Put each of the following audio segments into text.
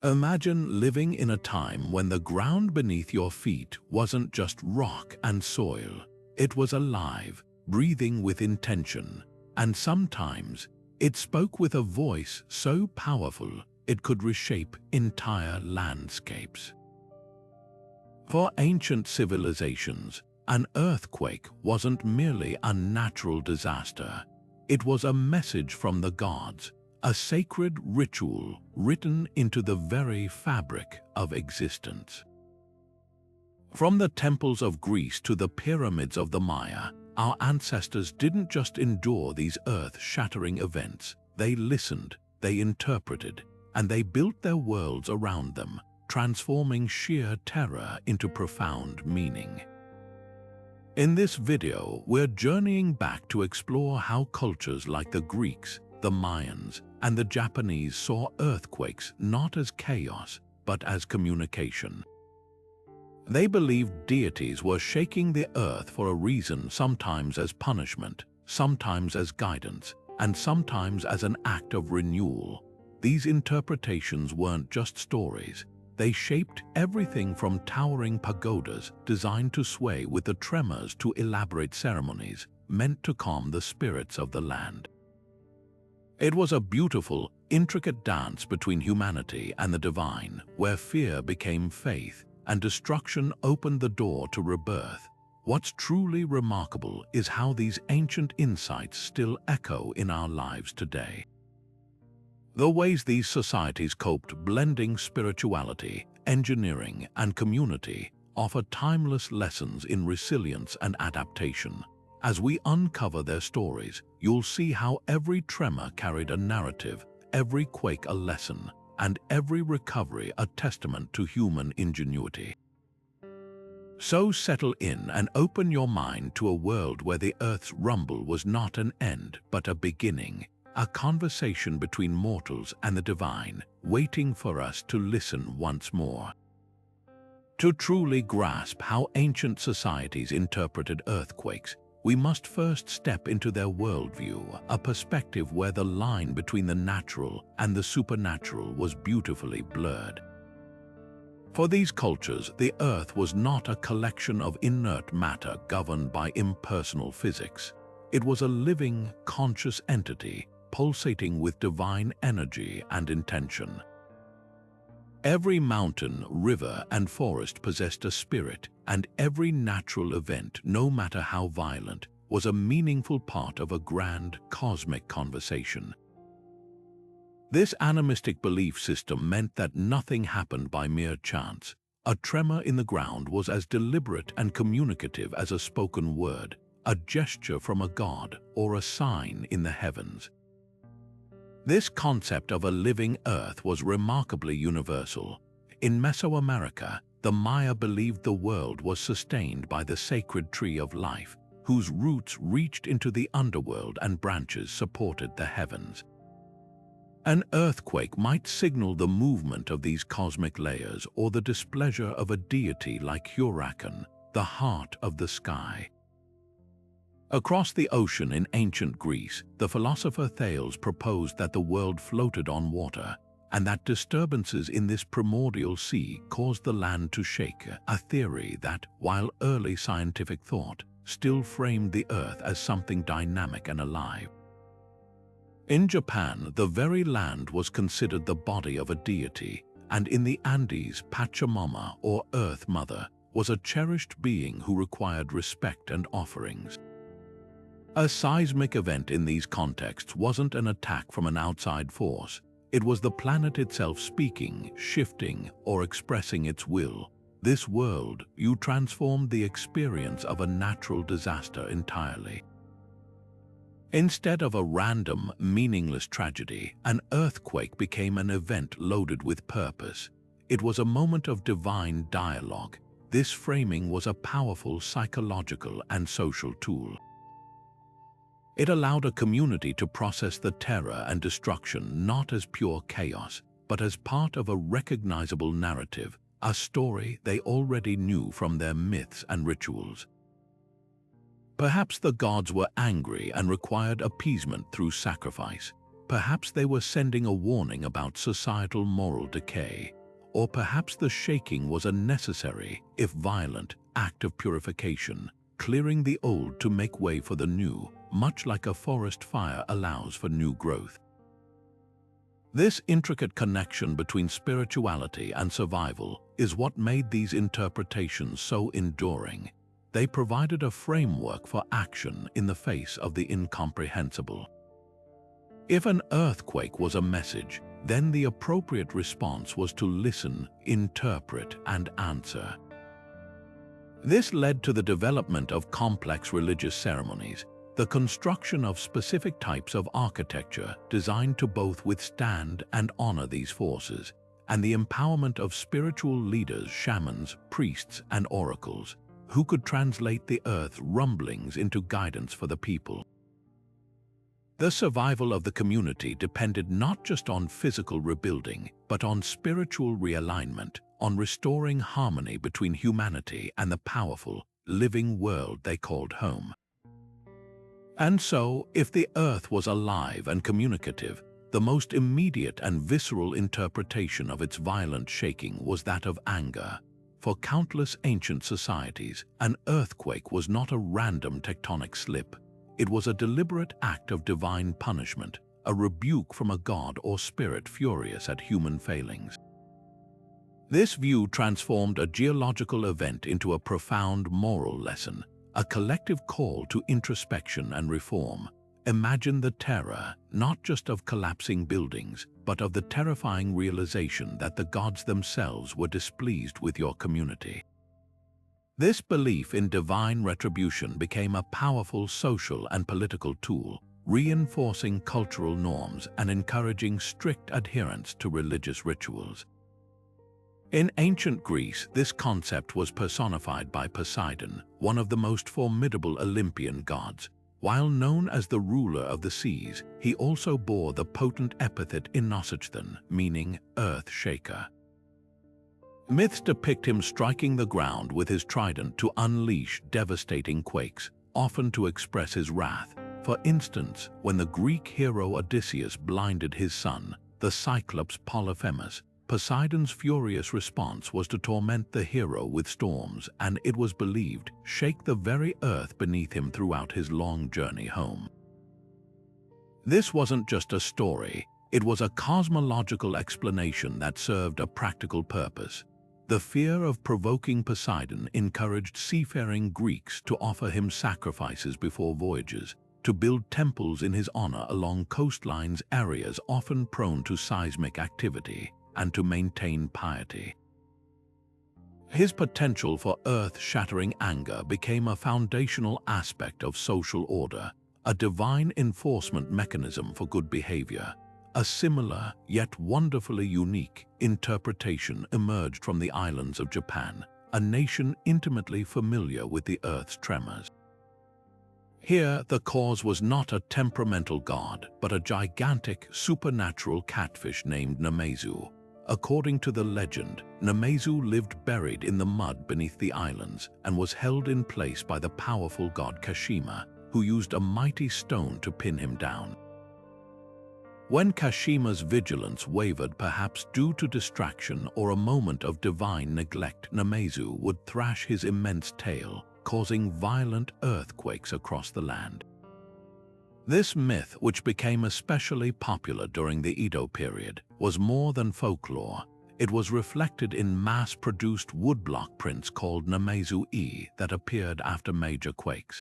Imagine living in a time when the ground beneath your feet wasn't just rock and soil. It was alive, breathing with intention, and sometimes it spoke with a voice so powerful it could reshape entire landscapes. For ancient civilizations, an earthquake wasn't merely a natural disaster. It was a message from the gods, a sacred ritual written into the very fabric of existence. From the temples of Greece to the pyramids of the Maya, our ancestors didn't just endure these earth-shattering events. They listened, they interpreted, and they built their worlds around them, transforming sheer terror into profound meaning. In this video, we're journeying back to explore how cultures like the Greeks, the Mayans, and the Japanese saw earthquakes not as chaos, but as communication. They believed deities were shaking the earth for a reason, sometimes as punishment, sometimes as guidance, and sometimes as an act of renewal. These interpretations weren't just stories. They shaped everything from towering pagodas designed to sway with the tremors to elaborate ceremonies meant to calm the spirits of the land. It was a beautiful, intricate dance between humanity and the divine, where fear became faith and destruction opened the door to rebirth. What's truly remarkable is how these ancient insights still echo in our lives today. The ways these societies coped, blending spirituality, engineering, and community, offer timeless lessons in resilience and adaptation. As we uncover their stories, you'll see how every tremor carried a narrative, every quake a lesson, and every recovery a testament to human ingenuity. So settle in and open your mind to a world where the Earth's rumble was not an end but a beginning, a conversation between mortals and the divine, waiting for us to listen once more. To truly grasp how ancient societies interpreted earthquakes, we must first step into their worldview, a perspective where the line between the natural and the supernatural was beautifully blurred. For these cultures, the Earth was not a collection of inert matter governed by impersonal physics. It was a living, conscious entity, pulsating with divine energy and intention. Every mountain, river, and forest possessed a spirit, and every natural event, no matter how violent, was a meaningful part of a grand, cosmic conversation. This animistic belief system meant that nothing happened by mere chance. A tremor in the ground was as deliberate and communicative as a spoken word, a gesture from a god, or a sign in the heavens. This concept of a living earth was remarkably universal. In Mesoamerica, the Maya believed the world was sustained by the sacred tree of life, whose roots reached into the underworld and branches supported the heavens. An earthquake might signal the movement of these cosmic layers or the displeasure of a deity like Huracan, the heart of the sky. Across the ocean in ancient Greece, the philosopher Thales proposed that the world floated on water, and that disturbances in this primordial sea caused the land to shake, a theory that, while early scientific thought, still framed the earth as something dynamic and alive. In Japan, the very land was considered the body of a deity, and in the Andes, Pachamama, or Earth Mother, was a cherished being who required respect and offerings. A seismic event in these contexts wasn't an attack from an outside force. It was the planet itself speaking, shifting, or expressing its will. This world, you transformed the experience of a natural disaster entirely. Instead of a random, meaningless tragedy, an earthquake became an event loaded with purpose. It was a moment of divine dialogue. This framing was a powerful psychological and social tool. It allowed a community to process the terror and destruction not as pure chaos, but as part of a recognizable narrative, a story they already knew from their myths and rituals. Perhaps the gods were angry and required appeasement through sacrifice. Perhaps they were sending a warning about societal moral decay, or perhaps the shaking was a necessary, if violent, act of purification, clearing the old to make way for the new, much like a forest fire allows for new growth. This intricate connection between spirituality and survival is what made these interpretations so enduring. They provided a framework for action in the face of the incomprehensible. If an earthquake was a message, then the appropriate response was to listen, interpret, and answer. This led to the development of complex religious ceremonies, the construction of specific types of architecture designed to both withstand and honor these forces, and the empowerment of spiritual leaders, shamans, priests, and oracles, who could translate the earth's rumblings into guidance for the people. The survival of the community depended not just on physical rebuilding, but on spiritual realignment, on restoring harmony between humanity and the powerful, living world they called home. And so, if the earth was alive and communicative, the most immediate and visceral interpretation of its violent shaking was that of anger. For countless ancient societies, an earthquake was not a random tectonic slip. It was a deliberate act of divine punishment, a rebuke from a god or spirit furious at human failings. This view transformed a geological event into a profound moral lesson, a collective call to introspection and reform. Imagine the terror, not just of collapsing buildings, but of the terrifying realization that the gods themselves were displeased with your community. This belief in divine retribution became a powerful social and political tool, reinforcing cultural norms and encouraging strict adherence to religious rituals. In ancient Greece, this concept was personified by Poseidon, one of the most formidable Olympian gods. While known as the ruler of the seas, he also bore the potent epithet Inocython, meaning earth shaker. Myths depict him striking the ground with his trident to unleash devastating quakes, often to express his wrath. For instance, when the Greek hero Odysseus blinded his son, the Cyclops Polyphemus, Poseidon's furious response was to torment the hero with storms, and it was believed, shake the very earth beneath him throughout his long journey home. This wasn't just a story, it was a cosmological explanation that served a practical purpose. The fear of provoking Poseidon encouraged seafaring Greeks to offer him sacrifices before voyages, to build temples in his honor along coastlines areas often prone to seismic activity, and to maintain piety. His potential for earth-shattering anger became a foundational aspect of social order, a divine enforcement mechanism for good behavior. A similar, yet wonderfully unique, interpretation emerged from the islands of Japan, a nation intimately familiar with the Earth's tremors. Here, the cause was not a temperamental god, but a gigantic, supernatural catfish named Namazu. According to the legend, Namazu lived buried in the mud beneath the islands and was held in place by the powerful god Kashima, who used a mighty stone to pin him down. When Kashima's vigilance wavered, perhaps due to distraction or a moment of divine neglect, Namazu would thrash his immense tail, causing violent earthquakes across the land. This myth, which became especially popular during the Edo period, was more than folklore. It was reflected in mass-produced woodblock prints called Namazu-e that appeared after major quakes.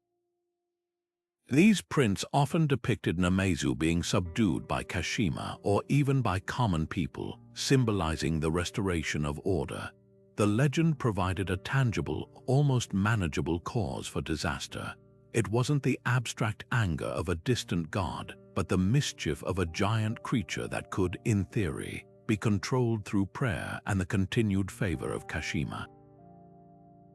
These prints often depicted Namazu being subdued by Kashima or even by common people, symbolizing the restoration of order. The legend provided a tangible, almost manageable cause for disaster. It wasn't the abstract anger of a distant god, but the mischief of a giant creature that could, in theory, be controlled through prayer and the continued favor of Kashima.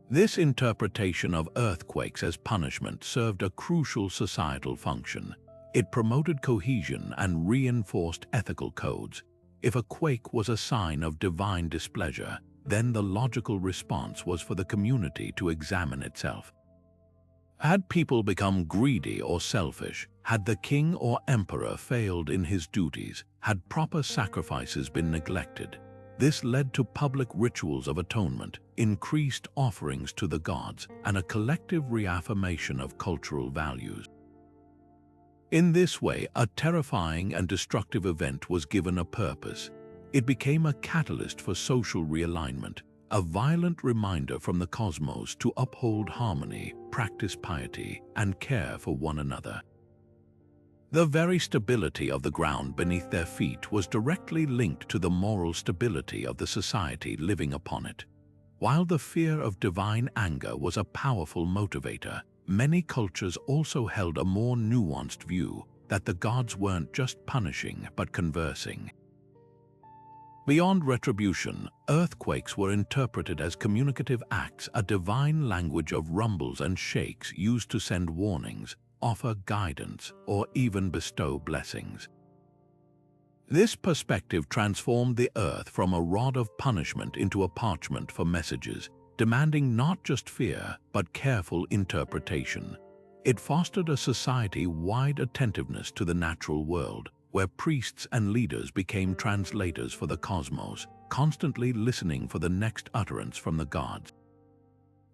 This interpretation of earthquakes as punishment served a crucial societal function. It promoted cohesion and reinforced ethical codes. If a quake was a sign of divine displeasure, then the logical response was for the community to examine itself. Had people become greedy or selfish, had the king or emperor failed in his duties, had proper sacrifices been neglected, this led to public rituals of atonement, increased offerings to the gods, and a collective reaffirmation of cultural values. In this way, a terrifying and destructive event was given a purpose. It became a catalyst for social realignment, a violent reminder from the cosmos to uphold harmony, practice piety, and care for one another. The very stability of the ground beneath their feet was directly linked to the moral stability of the society living upon it. While the fear of divine anger was a powerful motivator, many cultures also held a more nuanced view that the gods weren't just punishing but conversing. Beyond retribution, earthquakes were interpreted as communicative acts, a divine language of rumbles and shakes used to send warnings, offer guidance, or even bestow blessings. This perspective transformed the earth from a rod of punishment into a parchment for messages, demanding not just fear but careful interpretation. It fostered a society-wide attentiveness to the natural world, where priests and leaders became translators for the cosmos, constantly listening for the next utterance from the gods.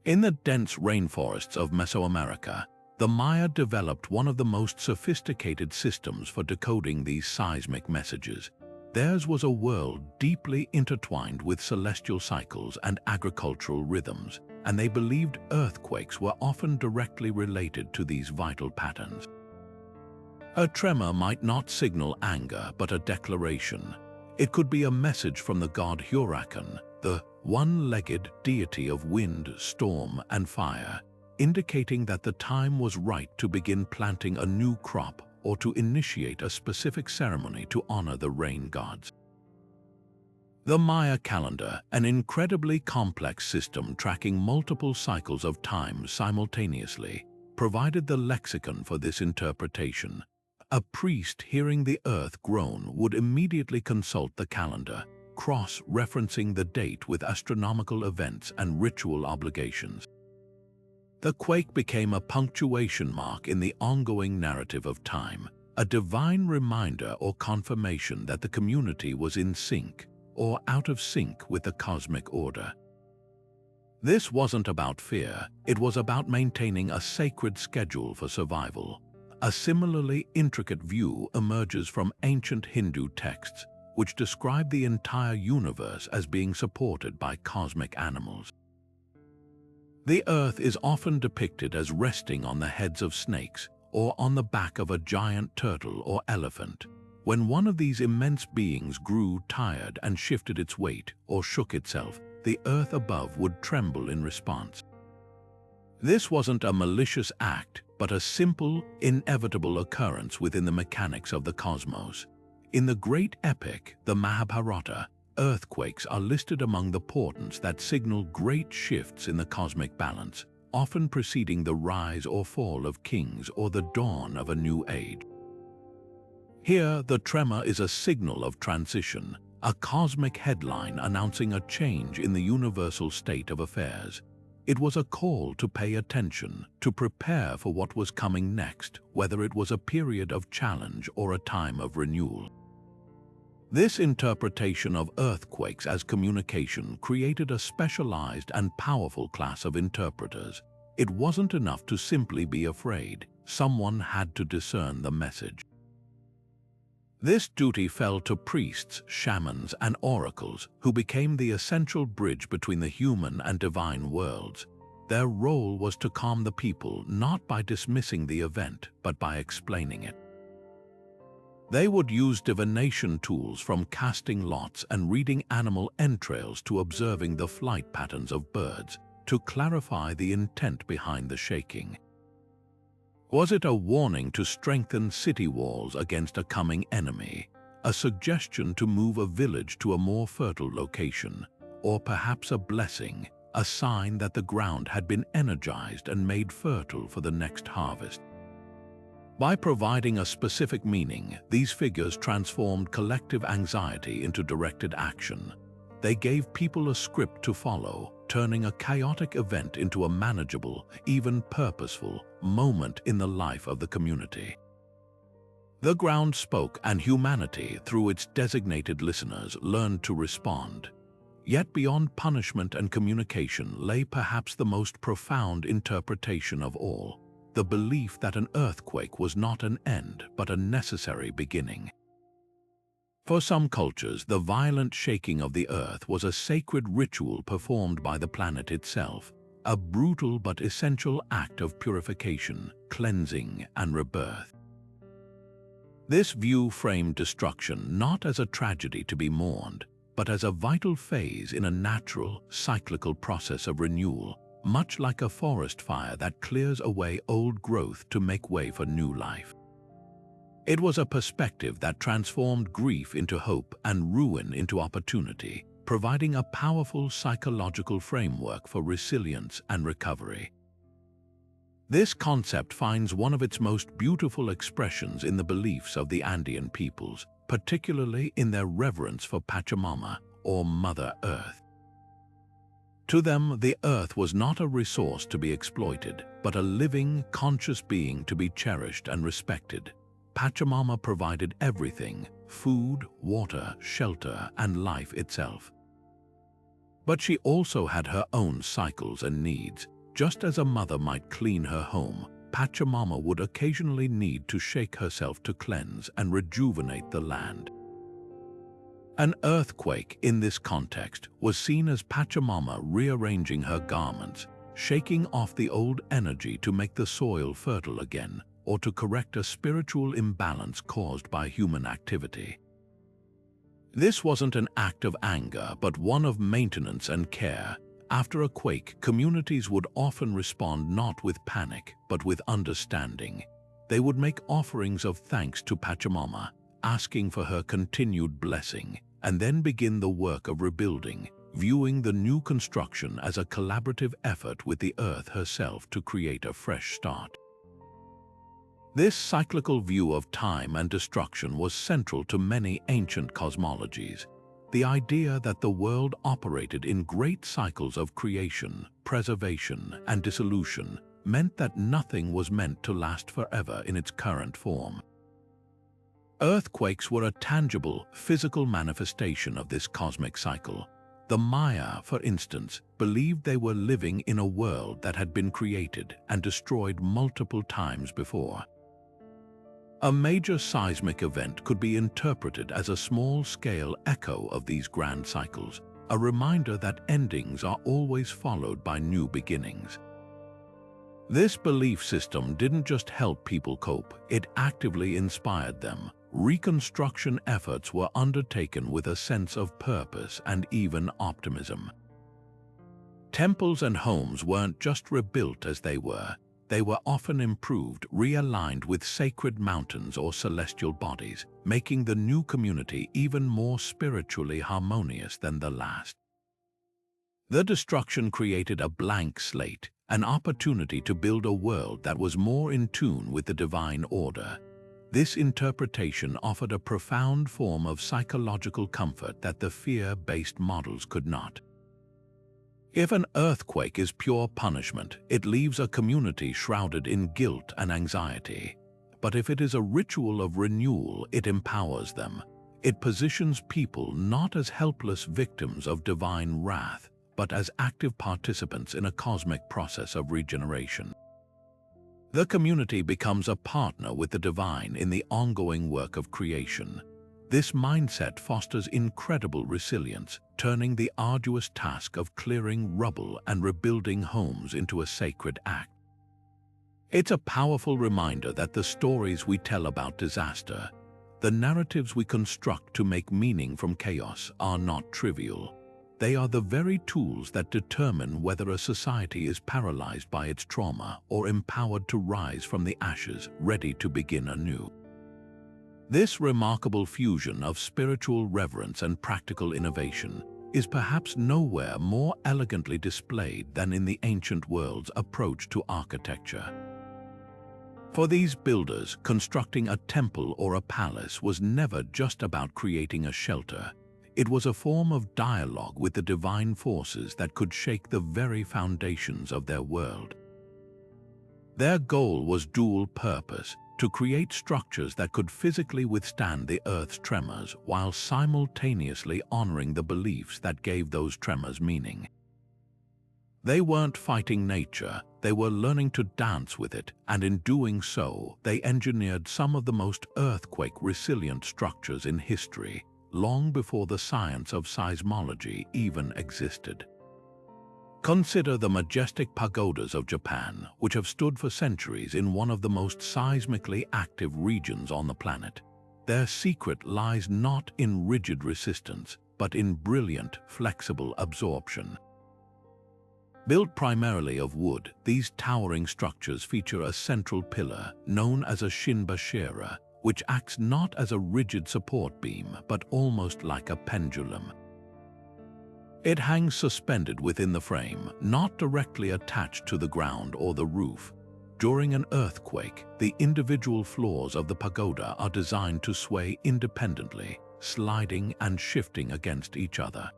In the dense rainforests of Mesoamerica, the Maya developed one of the most sophisticated systems for decoding these seismic messages. Theirs was a world deeply intertwined with celestial cycles and agricultural rhythms, and they believed earthquakes were often directly related to these vital patterns. A tremor might not signal anger, but a declaration. It could be a message from the god Huracan, the one-legged deity of wind, storm, and fire, indicating that the time was right to begin planting a new crop or to initiate a specific ceremony to honor the rain gods. The Maya calendar, an incredibly complex system tracking multiple cycles of time simultaneously, provided the lexicon for this interpretation. A priest hearing the earth groan would immediately consult the calendar, cross-referencing the date with astronomical events and ritual obligations. The quake became a punctuation mark in the ongoing narrative of time, a divine reminder or confirmation that the community was in sync or out of sync with the cosmic order. This wasn't about fear, it was about maintaining a sacred schedule for survival. A similarly intricate view emerges from ancient Hindu texts, which describe the entire universe as being supported by cosmic animals. The earth is often depicted as resting on the heads of snakes or on the back of a giant turtle or elephant. When one of these immense beings grew tired and shifted its weight or shook itself, the earth above would tremble in response. This wasn't a malicious act, but a simple, inevitable occurrence within the mechanics of the cosmos. In the great epic, the Mahabharata, earthquakes are listed among the portents that signal great shifts in the cosmic balance, often preceding the rise or fall of kings or the dawn of a new age. Here, the tremor is a signal of transition, a cosmic headline announcing a change in the universal state of affairs. It was a call to pay attention, to prepare for what was coming next, whether it was a period of challenge or a time of renewal. This interpretation of earthquakes as communication created a specialized and powerful class of interpreters. It wasn't enough to simply be afraid. Someone had to discern the message. This duty fell to priests, shamans, and oracles, who became the essential bridge between the human and divine worlds. Their role was to calm the people not by dismissing the event, but by explaining it. They would use divination tools from casting lots and reading animal entrails to observing the flight patterns of birds to clarify the intent behind the shaking. Was it a warning to strengthen city walls against a coming enemy, a suggestion to move a village to a more fertile location, or perhaps a blessing, a sign that the ground had been energized and made fertile for the next harvest? By providing a specific meaning, these figures transformed collective anxiety into directed action. They gave people a script to follow, turning a chaotic event into a manageable, even purposeful, moment in the life of the community. The ground spoke, and humanity, through its designated listeners, learned to respond. Yet beyond punishment and communication lay perhaps the most profound interpretation of all, the belief that an earthquake was not an end but a necessary beginning. For some cultures, the violent shaking of the earth was a sacred ritual performed by the planet itself, a brutal but essential act of purification, cleansing, and rebirth. This view framed destruction not as a tragedy to be mourned, but as a vital phase in a natural, cyclical process of renewal, much like a forest fire that clears away old growth to make way for new life. It was a perspective that transformed grief into hope and ruin into opportunity, providing a powerful psychological framework for resilience and recovery. This concept finds one of its most beautiful expressions in the beliefs of the Andean peoples, particularly in their reverence for Pachamama, or Mother Earth. To them, the earth was not a resource to be exploited, but a living, conscious being to be cherished and respected. Pachamama provided everything: food, water, shelter, and life itself. But she also had her own cycles and needs. Just as a mother might clean her home, Pachamama would occasionally need to shake herself to cleanse and rejuvenate the land. An earthquake, in this context, was seen as Pachamama rearranging her garments, shaking off the old energy to make the soil fertile again, or to correct a spiritual imbalance caused by human activity. This wasn't an act of anger, but one of maintenance and care. After a quake, communities would often respond not with panic, but with understanding. They would make offerings of thanks to Pachamama, asking for her continued blessing, and then begin the work of rebuilding, viewing the new construction as a collaborative effort with the earth herself to create a fresh start. This cyclical view of time and destruction was central to many ancient cosmologies. The idea that the world operated in great cycles of creation, preservation, and dissolution meant that nothing was meant to last forever in its current form. Earthquakes were a tangible, physical manifestation of this cosmic cycle. The Maya, for instance, believed they were living in a world that had been created and destroyed multiple times before. A major seismic event could be interpreted as a small-scale echo of these grand cycles, a reminder that endings are always followed by new beginnings. This belief system didn't just help people cope, it actively inspired them. Reconstruction efforts were undertaken with a sense of purpose and even optimism. Temples and homes weren't just rebuilt as they were often improved, realigned with sacred mountains or celestial bodies, making the new community even more spiritually harmonious than the last. The destruction created a blank slate, an opportunity to build a world that was more in tune with the divine order. This interpretation offered a profound form of psychological comfort that the fear-based models could not. If an earthquake is pure punishment, it leaves a community shrouded in guilt and anxiety. But if it is a ritual of renewal, it empowers them. It positions people not as helpless victims of divine wrath, but as active participants in a cosmic process of regeneration. The community becomes a partner with the divine in the ongoing work of creation. This mindset fosters incredible resilience, turning the arduous task of clearing rubble and rebuilding homes into a sacred act. It's a powerful reminder that the stories we tell about disaster, the narratives we construct to make meaning from chaos, are not trivial. They are the very tools that determine whether a society is paralyzed by its trauma or empowered to rise from the ashes, ready to begin anew. This remarkable fusion of spiritual reverence and practical innovation is perhaps nowhere more elegantly displayed than in the ancient world's approach to architecture. For these builders, constructing a temple or a palace was never just about creating a shelter. It was a form of dialogue with the divine forces that could shake the very foundations of their world. Their goal was dual purpose: to create structures that could physically withstand the Earth's tremors while simultaneously honoring the beliefs that gave those tremors meaning. They weren't fighting nature, they were learning to dance with it, and in doing so, they engineered some of the most earthquake-resilient structures in history, long before the science of seismology even existed. Consider the majestic pagodas of Japan, which have stood for centuries in one of the most seismically active regions on the planet. Their secret lies not in rigid resistance, but in brilliant, flexible absorption. Built primarily of wood, these towering structures feature a central pillar, known as a shinbashira, which acts not as a rigid support beam, but almost like a pendulum. It hangs suspended within the frame, not directly attached to the ground or the roof. During an earthquake, the individual floors of the pagoda are designed to sway independently, sliding and shifting against each other.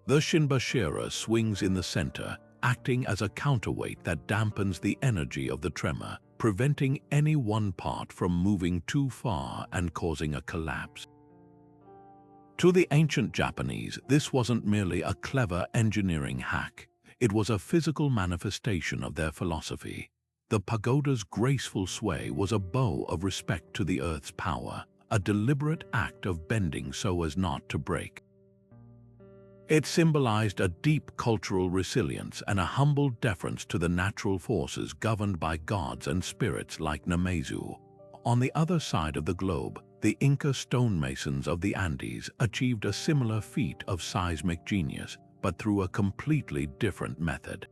The shinbashira swings in the center, acting as a counterweight that dampens the energy of the tremor, preventing any one part from moving too far and causing a collapse. To the ancient Japanese, this wasn't merely a clever engineering hack. It was a physical manifestation of their philosophy. The pagoda's graceful sway was a bow of respect to the earth's power, a deliberate act of bending so as not to break. It symbolized a deep cultural resilience and a humble deference to the natural forces governed by gods and spirits like Namazu. On the other side of the globe, the Inca stonemasons of the Andes achieved a similar feat of seismic genius, but through a completely different method.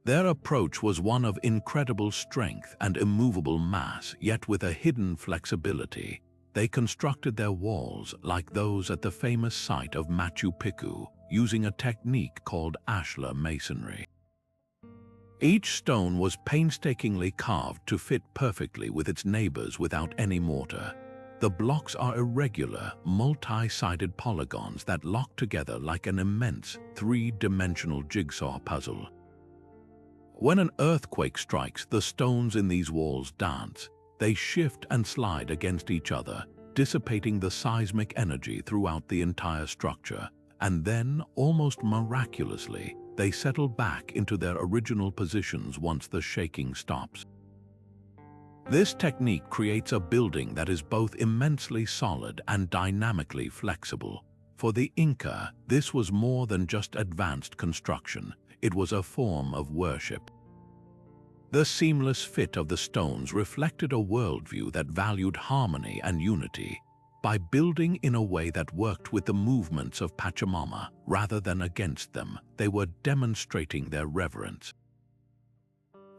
Their approach was one of incredible strength and immovable mass, yet with a hidden flexibility. They constructed their walls like those at the famous site of Machu Picchu, using a technique called ashlar masonry. Each stone was painstakingly carved to fit perfectly with its neighbors without any mortar. The blocks are irregular, multi-sided polygons that lock together like an immense, three-dimensional jigsaw puzzle. When an earthquake strikes, the stones in these walls dance. They shift and slide against each other, dissipating the seismic energy throughout the entire structure, and then, almost miraculously, they settle back into their original positions once the shaking stops. This technique creates a building that is both immensely solid and dynamically flexible. For the Inca, this was more than just advanced construction, it was a form of worship. The seamless fit of the stones reflected a worldview that valued harmony and unity. By building in a way that worked with the movements of Pachamama rather than against them, they were demonstrating their reverence.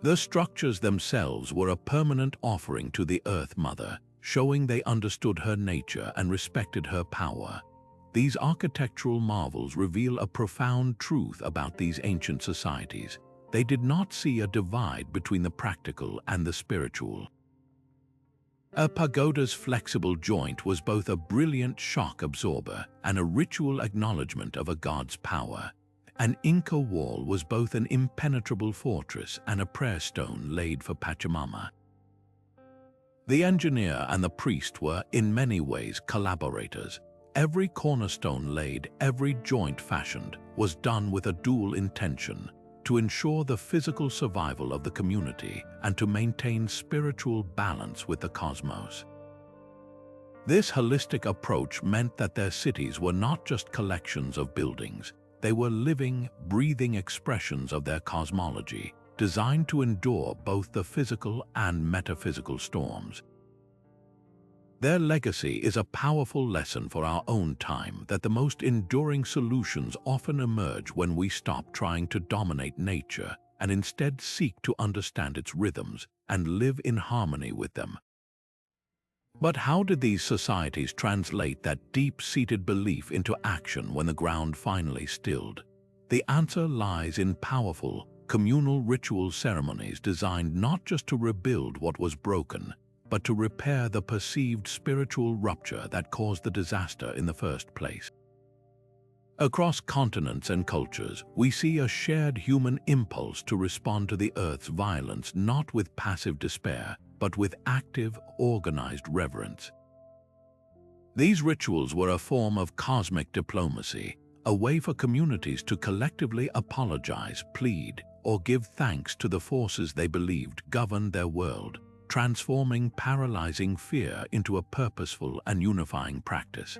The structures themselves were a permanent offering to the Earth Mother, showing they understood her nature and respected her power. These architectural marvels reveal a profound truth about these ancient societies. They did not see a divide between the practical and the spiritual. A pagoda's flexible joint was both a brilliant shock absorber and a ritual acknowledgement of a god's power. An Inca wall was both an impenetrable fortress and a prayer stone laid for Pachamama. The engineer and the priest were, in many ways, collaborators. Every cornerstone laid, every joint fashioned, was done with a dual intention: to ensure the physical survival of the community and to maintain spiritual balance with the cosmos. This holistic approach meant that their cities were not just collections of buildings, they were living, breathing expressions of their cosmology, designed to endure both the physical and metaphysical storms. Their legacy is a powerful lesson for our own time that the most enduring solutions often emerge when we stop trying to dominate nature and instead seek to understand its rhythms and live in harmony with them. But how did these societies translate that deep-seated belief into action when the ground finally stilled? The answer lies in powerful, communal ritual ceremonies designed not just to rebuild what was broken, but to repair the perceived spiritual rupture that caused the disaster in the first place. Across continents and cultures, we see a shared human impulse to respond to the Earth's violence not with passive despair, but with active, organized reverence. These rituals were a form of cosmic diplomacy, a way for communities to collectively apologize, plead, or give thanks to the forces they believed governed their world, transforming paralyzing fear into a purposeful and unifying practice.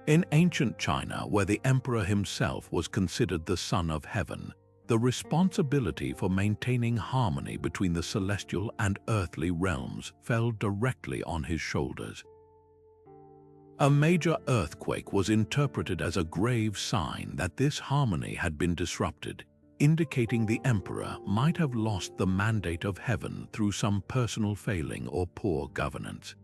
In ancient China, where the emperor himself was considered the son of heaven, the responsibility for maintaining harmony between the celestial and earthly realms fell directly on his shoulders. A major earthquake was interpreted as a grave sign that this harmony had been disrupted, indicating the emperor might have lost the mandate of heaven through some personal failing or poor governance.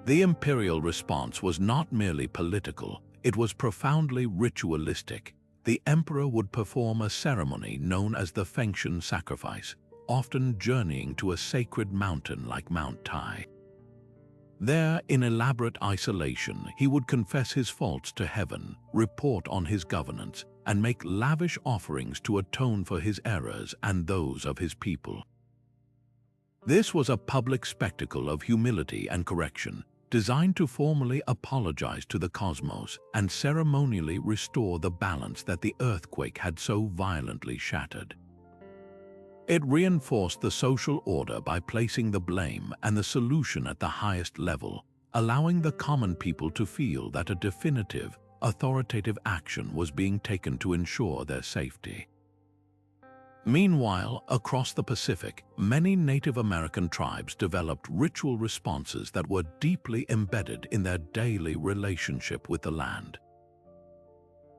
The imperial response was not merely political, it was profoundly ritualistic. The emperor would perform a ceremony known as the Fengshan sacrifice, often journeying to a sacred mountain like Mount Tai. There, in elaborate isolation, he would confess his faults to heaven, report on his governance, and make lavish offerings to atone for his errors and those of his people. This was a public spectacle of humility and correction, designed to formally apologize to the cosmos and ceremonially restore the balance that the earthquake had so violently shattered. It reinforced the social order by placing the blame and the solution at the highest level, allowing the common people to feel that a definitive, authoritative action was being taken to ensure their safety. Meanwhile, across the Pacific, many Native American tribes developed ritual responses that were deeply embedded in their daily relationship with the land.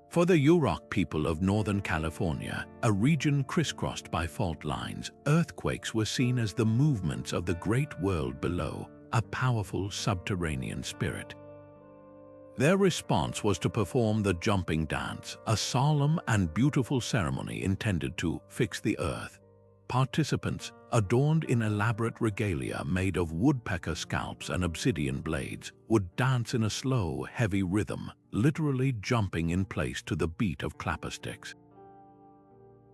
For the Yurok people of Northern California, a region crisscrossed by fault lines, earthquakes were seen as the movements of the great world below, a powerful subterranean spirit. Their response was to perform the jumping dance, a solemn and beautiful ceremony intended to fix the earth. Participants, adorned in elaborate regalia made of woodpecker scalps and obsidian blades, would dance in a slow, heavy rhythm, literally jumping in place to the beat of clappersticks.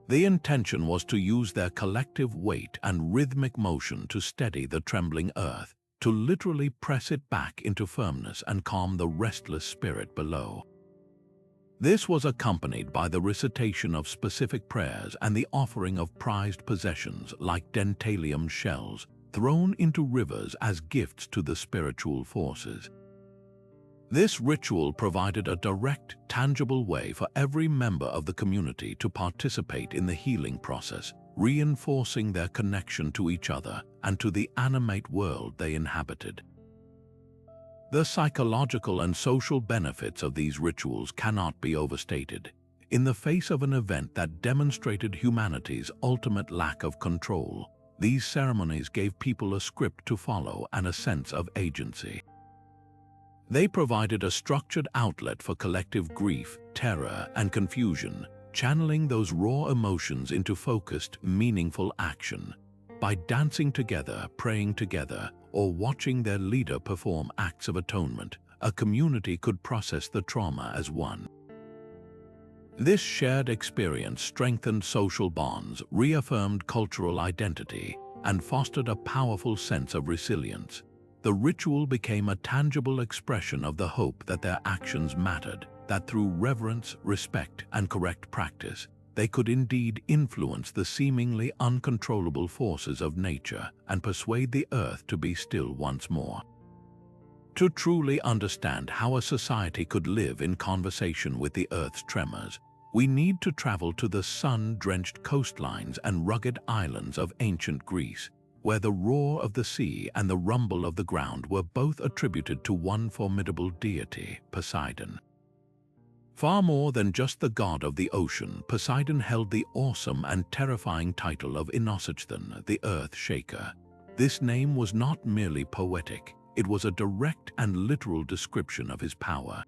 The intention was to use their collective weight and rhythmic motion to steady the trembling earth, to literally press it back into firmness and calm the restless spirit below. This was accompanied by the recitation of specific prayers and the offering of prized possessions like dentalium shells, thrown into rivers as gifts to the spiritual forces. This ritual provided a direct, tangible way for every member of the community to participate in the healing process, reinforcing their connection to each other and to the animate world they inhabited. The psychological and social benefits of these rituals cannot be overstated. In the face of an event that demonstrated humanity's ultimate lack of control, these ceremonies gave people a script to follow and a sense of agency. They provided a structured outlet for collective grief, terror, and confusion, channeling those raw emotions into focused, meaningful action. By dancing together, praying together, or watching their leader perform acts of atonement, a community could process the trauma as one. This shared experience strengthened social bonds, reaffirmed cultural identity, and fostered a powerful sense of resilience. The ritual became a tangible expression of the hope that their actions mattered, that through reverence, respect, and correct practice, they could indeed influence the seemingly uncontrollable forces of nature and persuade the earth to be still once more. To truly understand how a society could live in conversation with the earth's tremors, we need to travel to the sun-drenched coastlines and rugged islands of ancient Greece, where the roar of the sea and the rumble of the ground were both attributed to one formidable deity, Poseidon. Far more than just the god of the ocean, Poseidon held the awesome and terrifying title of Inosetchthon, the earth shaker. This name was not merely poetic, it was a direct and literal description of his power.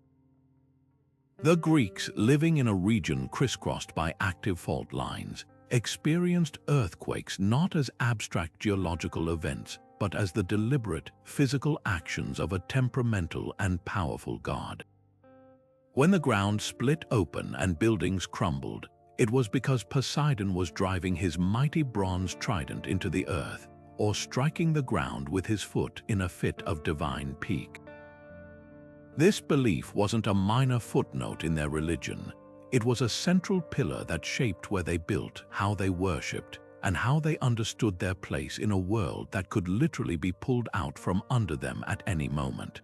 The Greeks, living in a region crisscrossed by active fault lines, experienced earthquakes not as abstract geological events, but as the deliberate, physical actions of a temperamental and powerful god. When the ground split open and buildings crumbled, it was because Poseidon was driving his mighty bronze trident into the earth, or striking the ground with his foot in a fit of divine pique. This belief wasn't a minor footnote in their religion. It was a central pillar that shaped where they built, how they worshipped, and how they understood their place in a world that could literally be pulled out from under them at any moment.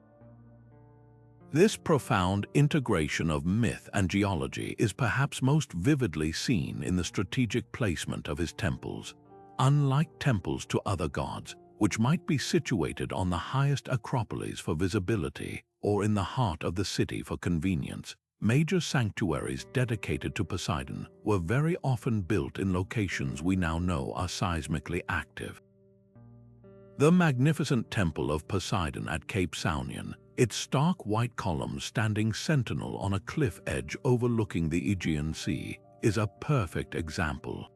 This profound integration of myth and geology is perhaps most vividly seen in the strategic placement of his temples. Unlike temples to other gods, which might be situated on the highest acropolis for visibility or in the heart of the city for convenience, major sanctuaries dedicated to Poseidon were very often built in locations we now know are seismically active. The magnificent temple of Poseidon at Cape Saunion, its stark white columns standing sentinel on a cliff edge overlooking the Aegean Sea, is a perfect example.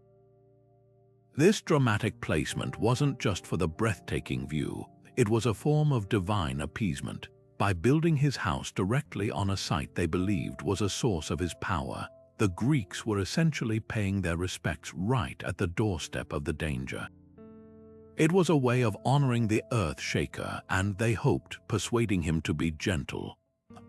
This dramatic placement wasn't just for the breathtaking view, it was a form of divine appeasement. By building his house directly on a site they believed was a source of his power, the Greeks were essentially paying their respects right at the doorstep of the danger. It was a way of honoring the earth shaker and, they hoped, persuading him to be gentle.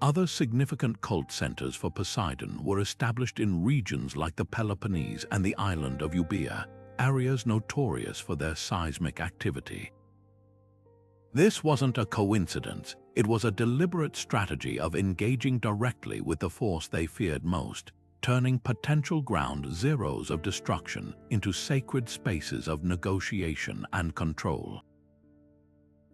Other significant cult centers for Poseidon were established in regions like the Peloponnese and the island of Euboea, areas notorious for their seismic activity. This wasn't a coincidence, it was a deliberate strategy of engaging directly with the force they feared most, turning potential ground zeros of destruction into sacred spaces of negotiation and control.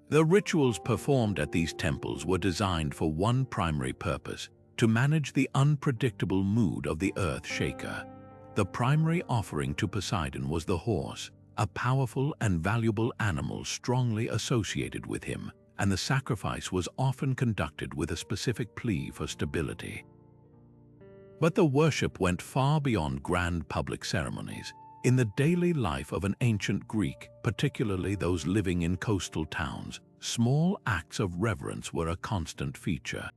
The rituals performed at these temples were designed for one primary purpose: to manage the unpredictable mood of the earth shaker. The primary offering to Poseidon was the horse, a powerful and valuable animal strongly associated with him, and the sacrifice was often conducted with a specific plea for stability. But the worship went far beyond grand public ceremonies. In the daily life of an ancient Greek, particularly those living in coastal towns, small acts of reverence were a constant feature.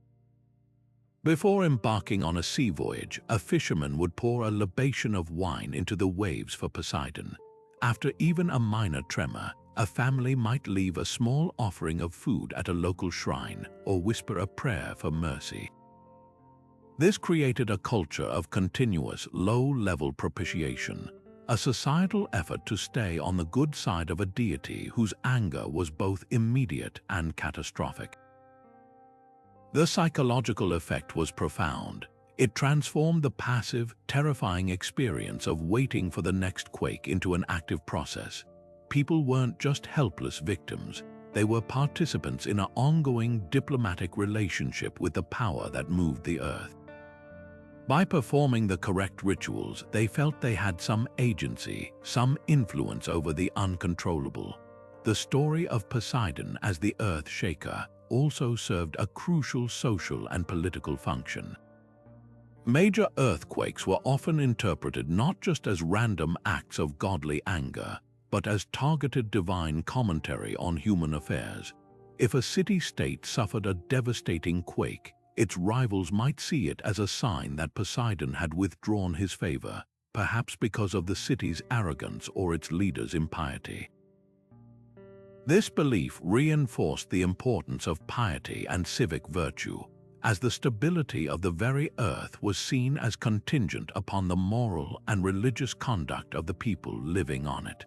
Before embarking on a sea voyage, a fisherman would pour a libation of wine into the waves for Poseidon. After even a minor tremor, a family might leave a small offering of food at a local shrine or whisper a prayer for mercy. This created a culture of continuous, low-level propitiation, a societal effort to stay on the good side of a deity whose anger was both immediate and catastrophic. The psychological effect was profound. It transformed the passive, terrifying experience of waiting for the next quake into an active process. People weren't just helpless victims, they were participants in an ongoing diplomatic relationship with the power that moved the earth. By performing the correct rituals, they felt they had some agency, some influence over the uncontrollable. The story of Poseidon as the earth shaker also served a crucial social and political function. Major earthquakes were often interpreted not just as random acts of godly anger, but as targeted divine commentary on human affairs. If a city-state suffered a devastating quake, its rivals might see it as a sign that Poseidon had withdrawn his favor, perhaps because of the city's arrogance or its leaders' impiety. This belief reinforced the importance of piety and civic virtue, as the stability of the very earth was seen as contingent upon the moral and religious conduct of the people living on it.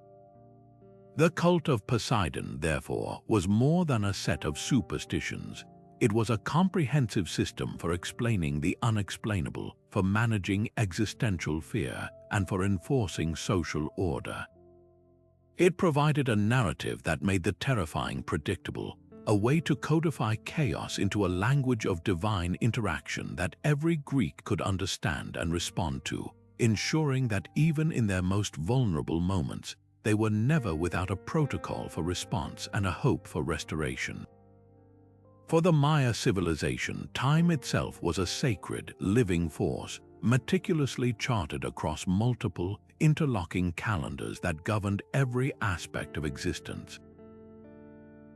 The cult of Poseidon, therefore, was more than a set of superstitions. It was a comprehensive system for explaining the unexplainable, for managing existential fear, and for enforcing social order. It provided a narrative that made the terrifying predictable, a way to codify chaos into a language of divine interaction that every Greek could understand and respond to, ensuring that even in their most vulnerable moments, they were never without a protocol for response and a hope for restoration. For the Maya civilization, time itself was a sacred, living force, meticulously charted across multiple, interlocking calendars that governed every aspect of existence.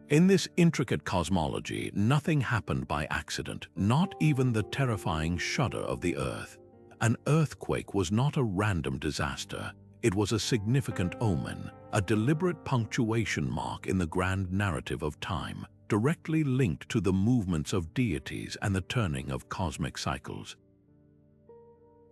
In this intricate cosmology, nothing happened by accident, not even the terrifying shudder of the Earth. An earthquake was not a random disaster. It was a significant omen, a deliberate punctuation mark in the grand narrative of time, directly linked to the movements of deities and the turning of cosmic cycles.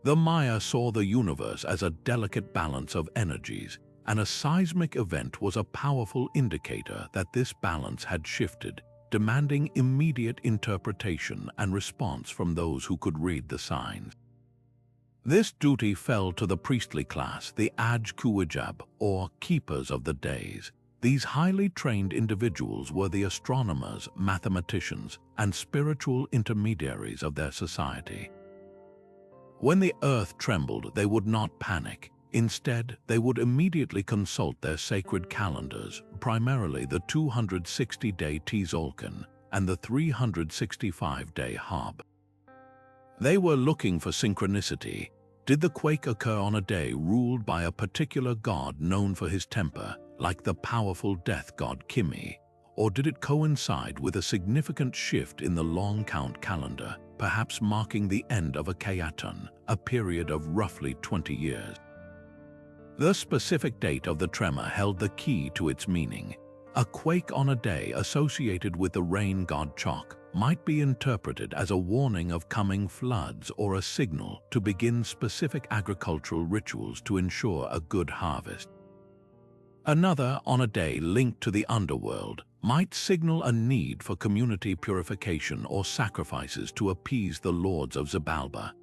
The Maya saw the universe as a delicate balance of energies, and a seismic event was a powerful indicator that this balance had shifted, demanding immediate interpretation and response from those who could read the signs. This duty fell to the priestly class, the Aj-Kuwijab, or keepers of the days. These highly trained individuals were the astronomers, mathematicians, and spiritual intermediaries of their society. When the earth trembled, they would not panic. Instead, they would immediately consult their sacred calendars, primarily the 260-day Tzolk'in and the 365-day Hab. They were looking for synchronicity. Did the quake occur on a day ruled by a particular god known for his temper, like the powerful death god Kimi? Or did it coincide with a significant shift in the long count calendar, perhaps marking the end of a Kayatan, a period of roughly 20 years? The specific date of the tremor held the key to its meaning. A quake on a day associated with the rain god Chok might be interpreted as a warning of coming floods or a signal to begin specific agricultural rituals to ensure a good harvest. Another, on a day linked to the underworld, might signal a need for community purification or sacrifices to appease the lords of Xibalba.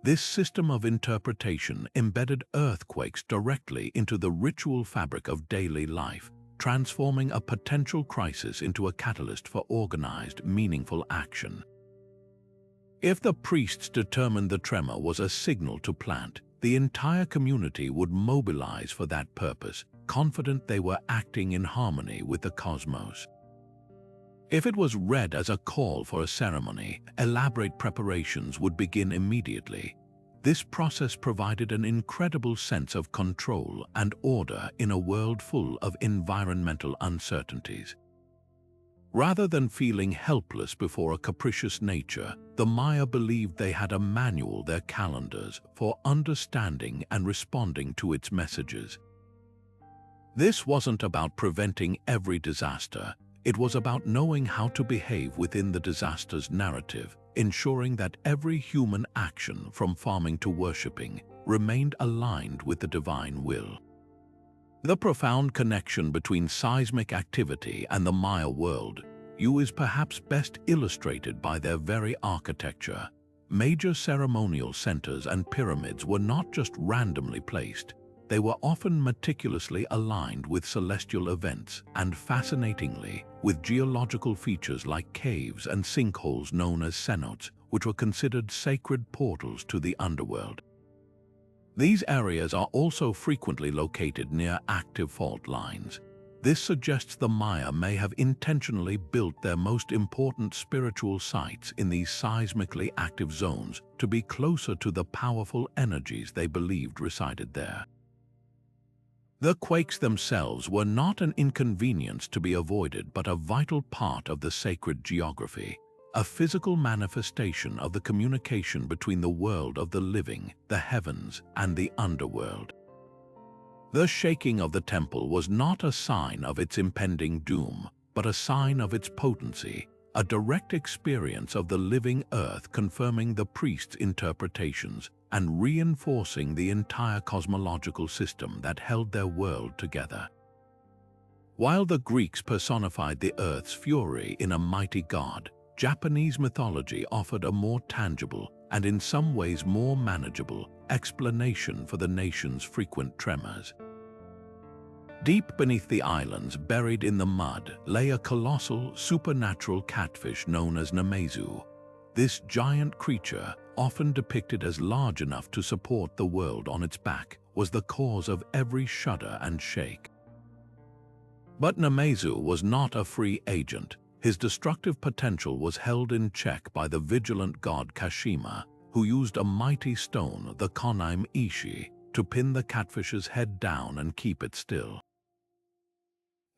This system of interpretation embedded earthquakes directly into the ritual fabric of daily life, transforming a potential crisis into a catalyst for organized, meaningful action. If the priests determined the tremor was a signal to plant, the entire community would mobilize for that purpose, confident they were acting in harmony with the cosmos. If it was read as a call for a ceremony, elaborate preparations would begin immediately. This process provided an incredible sense of control and order in a world full of environmental uncertainties. Rather than feeling helpless before a capricious nature, the Maya believed they had a manual, their calendars, for understanding and responding to its messages. This wasn't about preventing every disaster. It was about knowing how to behave within the disaster's narrative, ensuring that every human action, from farming to worshipping, remained aligned with the divine will. The profound connection between seismic activity and the Maya world is perhaps best illustrated by their very architecture. Major ceremonial centers and pyramids were not just randomly placed. They were often meticulously aligned with celestial events and, fascinatingly, with geological features like caves and sinkholes known as cenotes, which were considered sacred portals to the underworld. These areas are also frequently located near active fault lines. This suggests the Maya may have intentionally built their most important spiritual sites in these seismically active zones to be closer to the powerful energies they believed resided there. The quakes themselves were not an inconvenience to be avoided, but a vital part of the sacred geography, a physical manifestation of the communication between the world of the living, the heavens, and the underworld. The shaking of the temple was not a sign of its impending doom, but a sign of its potency, a direct experience of the living earth confirming the priest's interpretations and reinforcing the entire cosmological system that held their world together. While the Greeks personified the earth's fury in a mighty god, Japanese mythology offered a more tangible and in some ways more manageable explanation for the nation's frequent tremors. Deep beneath the islands, buried in the mud, lay a colossal, supernatural catfish known as Namesu. This giant creature, often depicted as large enough to support the world on its back, was the cause of every shudder and shake. But Namesu was not a free agent. His destructive potential was held in check by the vigilant god Kashima, who used a mighty stone, the Konaim Ishi, to pin the catfish's head down and keep it still.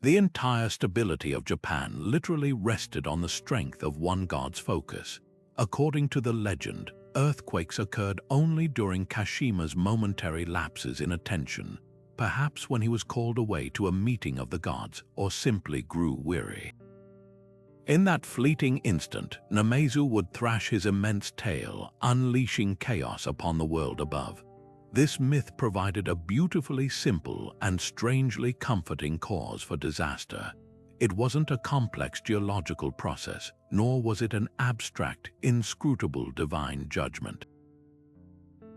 The entire stability of Japan literally rested on the strength of one god's focus. According to the legend, earthquakes occurred only during Kashima's momentary lapses in attention, perhaps when he was called away to a meeting of the gods or simply grew weary. In that fleeting instant, Namesu would thrash his immense tail, unleashing chaos upon the world above. This myth provided a beautifully simple and strangely comforting cause for disaster. It wasn't a complex geological process, nor was it an abstract, inscrutable divine judgment.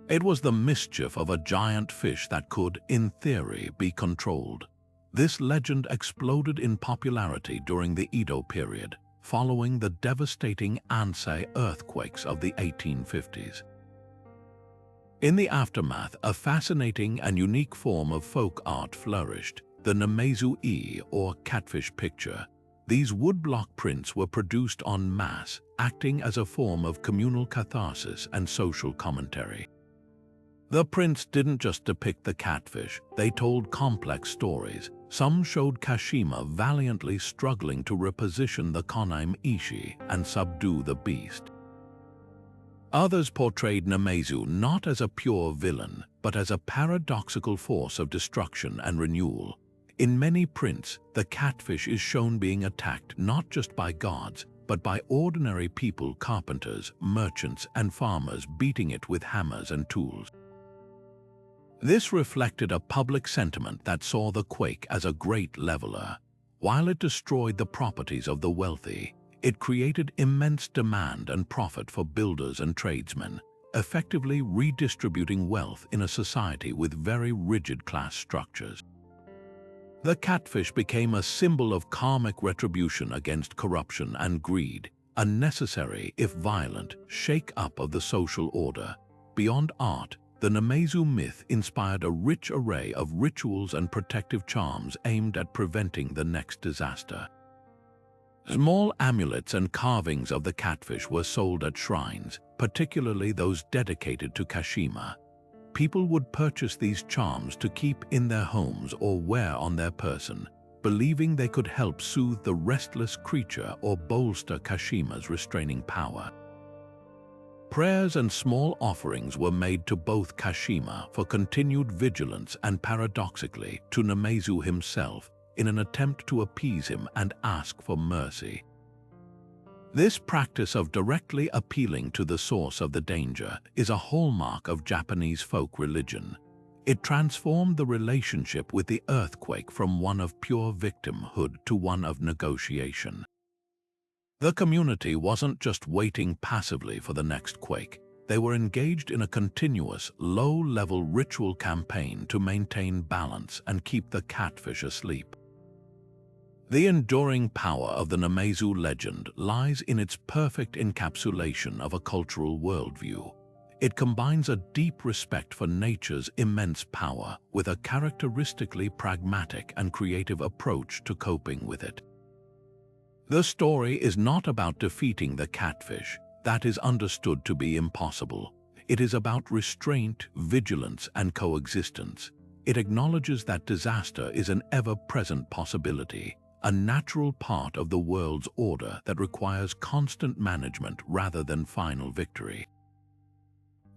It was the mischief of a giant fish that could, in theory, be controlled. This legend exploded in popularity during the Edo period, following the devastating Ansei earthquakes of the 1850s. In the aftermath, a fascinating and unique form of folk art flourished, the Namazu-e, or catfish picture. These woodblock prints were produced en masse, acting as a form of communal catharsis and social commentary. The prints didn't just depict the catfish, they told complex stories. Some showed Kashima valiantly struggling to reposition the Konaim Ishi and subdue the beast. Others portrayed Namesu not as a pure villain, but as a paradoxical force of destruction and renewal. In many prints, the catfish is shown being attacked not just by gods, but by ordinary people, carpenters, merchants, and farmers beating it with hammers and tools. This reflected a public sentiment that saw the quake as a great leveler. While it destroyed the properties of the wealthy, it created immense demand and profit for builders and tradesmen, effectively redistributing wealth in a society with very rigid class structures. The catfish became a symbol of karmic retribution against corruption and greed, a necessary, if violent, shake-up of the social order. Beyond art, the Namesu myth inspired a rich array of rituals and protective charms aimed at preventing the next disaster. Small amulets and carvings of the catfish were sold at shrines, particularly those dedicated to Kashima. People would purchase these charms to keep in their homes or wear on their person, believing they could help soothe the restless creature or bolster Kashima's restraining power. Prayers and small offerings were made to both Kashima for continued vigilance and, paradoxically, to Namesu himself in an attempt to appease him and ask for mercy. This practice of directly appealing to the source of the danger is a hallmark of Japanese folk religion. It transformed the relationship with the earthquake from one of pure victimhood to one of negotiation. The community wasn't just waiting passively for the next quake. They were engaged in a continuous, low-level ritual campaign to maintain balance and keep the catfish asleep. The enduring power of the Namesu legend lies in its perfect encapsulation of a cultural worldview. It combines a deep respect for nature's immense power with a characteristically pragmatic and creative approach to coping with it. The story is not about defeating the catfish. That is understood to be impossible. It is about restraint, vigilance, and coexistence. It acknowledges that disaster is an ever-present possibility, a natural part of the world's order that requires constant management rather than final victory.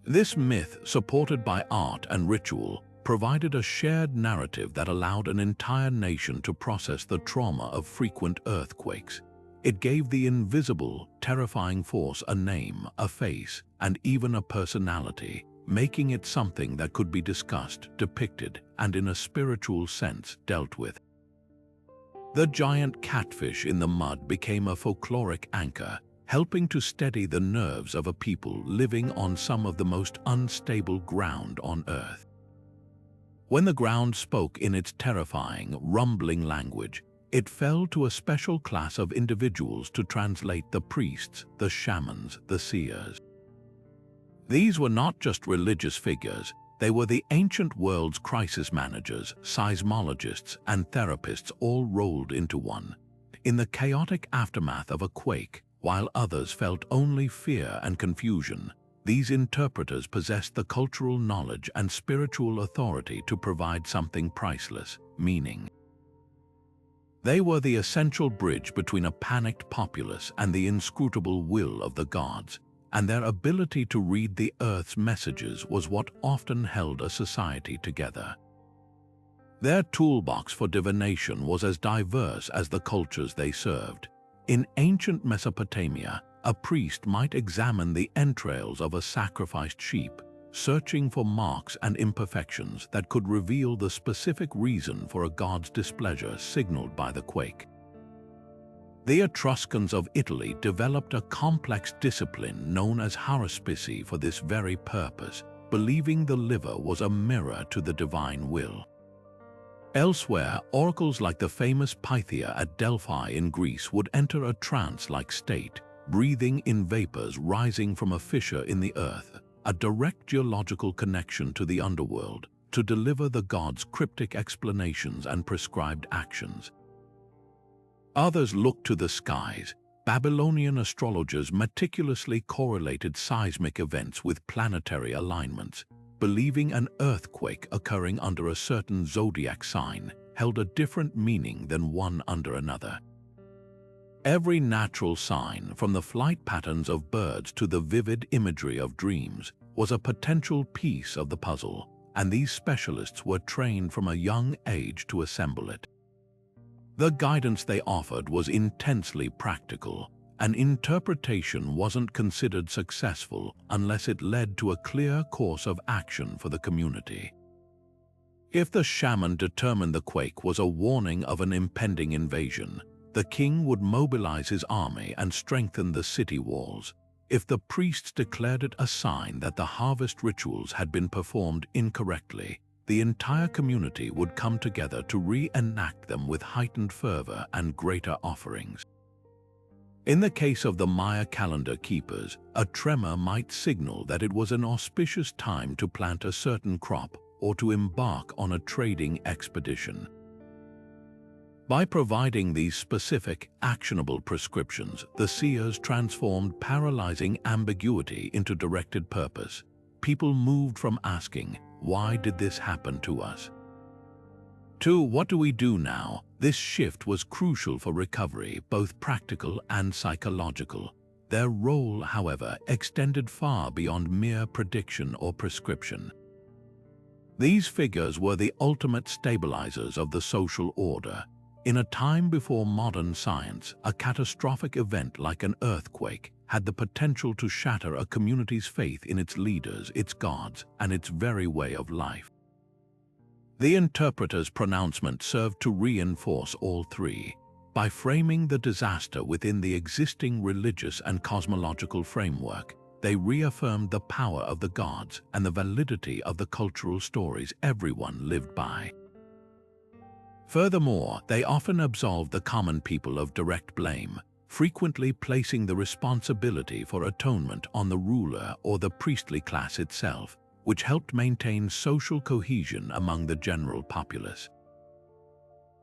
This myth, supported by art and ritual, provided a shared narrative that allowed an entire nation to process the trauma of frequent earthquakes. It gave the invisible, terrifying force a name, a face, and even a personality, making it something that could be discussed, depicted, and in a spiritual sense dealt with. The giant catfish in the mud became a folkloric anchor, helping to steady the nerves of a people living on some of the most unstable ground on Earth. When the ground spoke in its terrifying, rumbling language, it fell to a special class of individuals to translate: the priests, the shamans, the seers. These were not just religious figures, they were the ancient world's crisis managers, seismologists, and therapists all rolled into one. In the chaotic aftermath of a quake, while others felt only fear and confusion, these interpreters possessed the cultural knowledge and spiritual authority to provide something priceless: meaning. They were the essential bridge between a panicked populace and the inscrutable will of the gods, and their ability to read the earth's messages was what often held a society together. Their toolbox for divination was as diverse as the cultures they served. In ancient Mesopotamia, a priest might examine the entrails of a sacrificed sheep, searching for marks and imperfections that could reveal the specific reason for a god's displeasure signaled by the quake. The Etruscans of Italy developed a complex discipline known as haruspicy for this very purpose, believing the liver was a mirror to the divine will. Elsewhere, oracles like the famous Pythia at Delphi in Greece would enter a trance-like state, breathing in vapors rising from a fissure in the earth, a direct geological connection to the underworld, to deliver the gods' cryptic explanations and prescribed actions. Others looked to the skies. Babylonian astrologers meticulously correlated seismic events with planetary alignments, believing an earthquake occurring under a certain zodiac sign held a different meaning than one under another. Every natural sign, from the flight patterns of birds to the vivid imagery of dreams, was a potential piece of the puzzle, and these specialists were trained from a young age to assemble it. The guidance they offered was intensely practical. An interpretation wasn't considered successful unless it led to a clear course of action for the community. If the shaman determined the quake was a warning of an impending invasion, the king would mobilize his army and strengthen the city walls. If the priests declared it a sign that the harvest rituals had been performed incorrectly, the entire community would come together to reenact them with heightened fervor and greater offerings. In the case of the Maya calendar keepers, a tremor might signal that it was an auspicious time to plant a certain crop or to embark on a trading expedition. By providing these specific, actionable prescriptions, the seers transformed paralyzing ambiguity into directed purpose. People moved from asking, "Why did this happen to us?" to "What do we do now?" This shift was crucial for recovery, both practical and psychological. Their role, however, extended far beyond mere prediction or prescription. These figures were the ultimate stabilizers of the social order. In a time before modern science, a catastrophic event like an earthquake had the potential to shatter a community's faith in its leaders, its gods, and its very way of life. The interpreter's pronouncement served to reinforce all three. By framing the disaster within the existing religious and cosmological framework, they reaffirmed the power of the gods and the validity of the cultural stories everyone lived by. Furthermore, they often absolved the common people of direct blame, frequently placing the responsibility for atonement on the ruler or the priestly class itself, which helped maintain social cohesion among the general populace.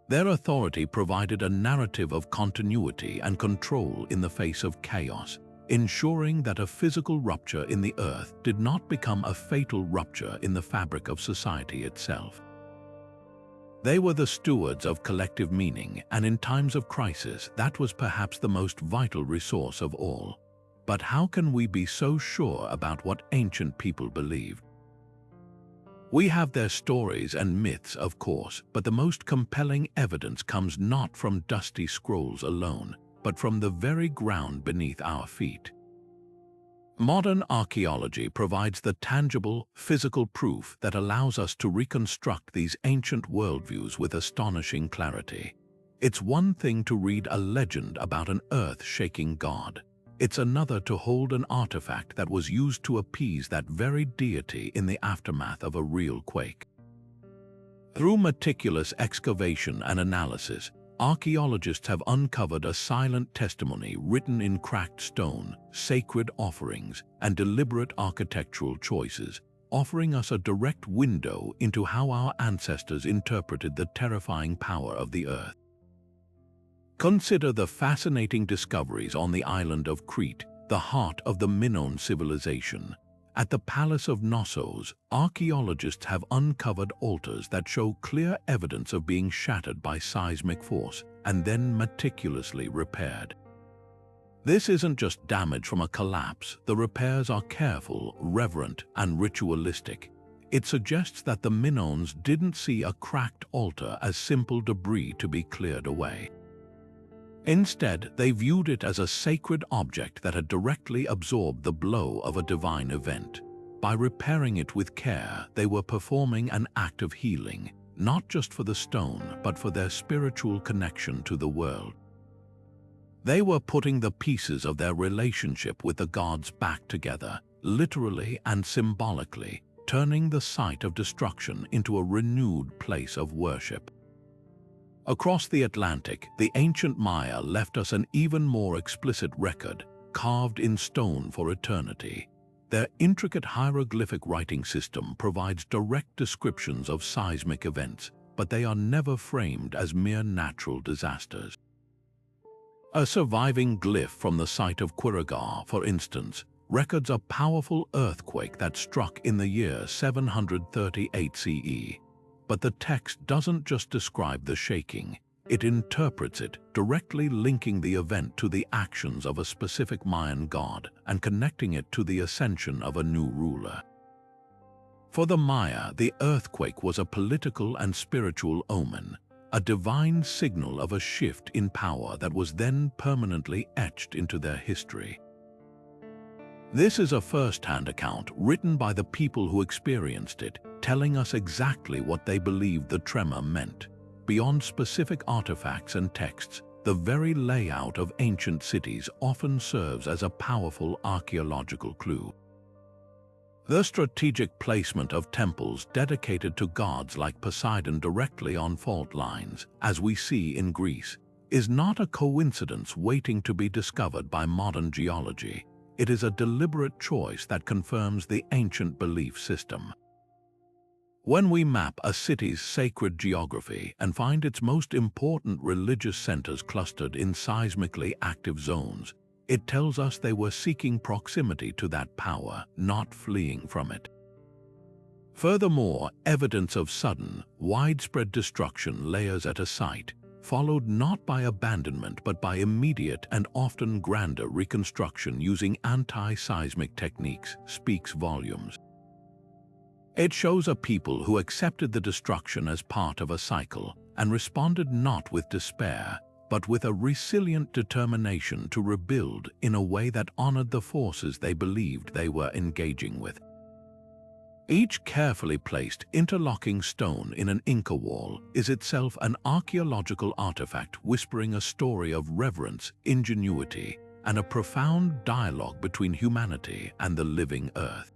Their authority provided a narrative of continuity and control in the face of chaos, ensuring that a physical rupture in the earth did not become a fatal rupture in the fabric of society itself. They were the stewards of collective meaning, and in times of crisis, that was perhaps the most vital resource of all. But how can we be so sure about what ancient people believed? We have their stories and myths, of course, but the most compelling evidence comes not from dusty scrolls alone, but from the very ground beneath our feet. Modern archaeology provides the tangible, physical proof that allows us to reconstruct these ancient worldviews with astonishing clarity. It's one thing to read a legend about an earth-shaking god. It's another to hold an artifact that was used to appease that very deity in the aftermath of a real quake. Through meticulous excavation and analysis, archaeologists have uncovered a silent testimony written in cracked stone, sacred offerings, and deliberate architectural choices, offering us a direct window into how our ancestors interpreted the terrifying power of the earth. Consider the fascinating discoveries on the island of Crete, the heart of the Minoan civilization. At the Palace of Knossos, archaeologists have uncovered altars that show clear evidence of being shattered by seismic force and then meticulously repaired. This isn't just damage from a collapse. The repairs are careful, reverent, and ritualistic. It suggests that the Minoans didn't see a cracked altar as simple debris to be cleared away. Instead, they viewed it as a sacred object that had directly absorbed the blow of a divine event. By repairing it with care, they were performing an act of healing, not just for the stone, but for their spiritual connection to the world. They were putting the pieces of their relationship with the gods back together, literally and symbolically, turning the site of destruction into a renewed place of worship. Across the Atlantic, the ancient Maya left us an even more explicit record, carved in stone for eternity. Their intricate hieroglyphic writing system provides direct descriptions of seismic events, but they are never framed as mere natural disasters. A surviving glyph from the site of Quirigua, for instance, records a powerful earthquake that struck in the year 738 CE. But the text doesn't just describe the shaking, it interprets it, directly linking the event to the actions of a specific Mayan god and connecting it to the ascension of a new ruler. For the Maya, the earthquake was a political and spiritual omen, a divine signal of a shift in power that was then permanently etched into their history. This is a first-hand account written by the people who experienced it, telling us exactly what they believed the tremor meant. Beyond specific artifacts and texts, the very layout of ancient cities often serves as a powerful archaeological clue. The strategic placement of temples dedicated to gods like Poseidon directly on fault lines, as we see in Greece, is not a coincidence waiting to be discovered by modern geology. It is a deliberate choice that confirms the ancient belief system. When we map a city's sacred geography and find its most important religious centers clustered in seismically active zones, it tells us they were seeking proximity to that power, not fleeing from it. Furthermore, evidence of sudden, widespread destruction layers at a site, followed not by abandonment but by immediate and often grander reconstruction using anti-seismic techniques, speaks volumes. It shows a people who accepted the destruction as part of a cycle and responded not with despair, but with a resilient determination to rebuild in a way that honored the forces they believed they were engaging with. Each carefully placed interlocking stone in an Inca wall is itself an archaeological artifact whispering a story of reverence, ingenuity, and a profound dialogue between humanity and the living earth.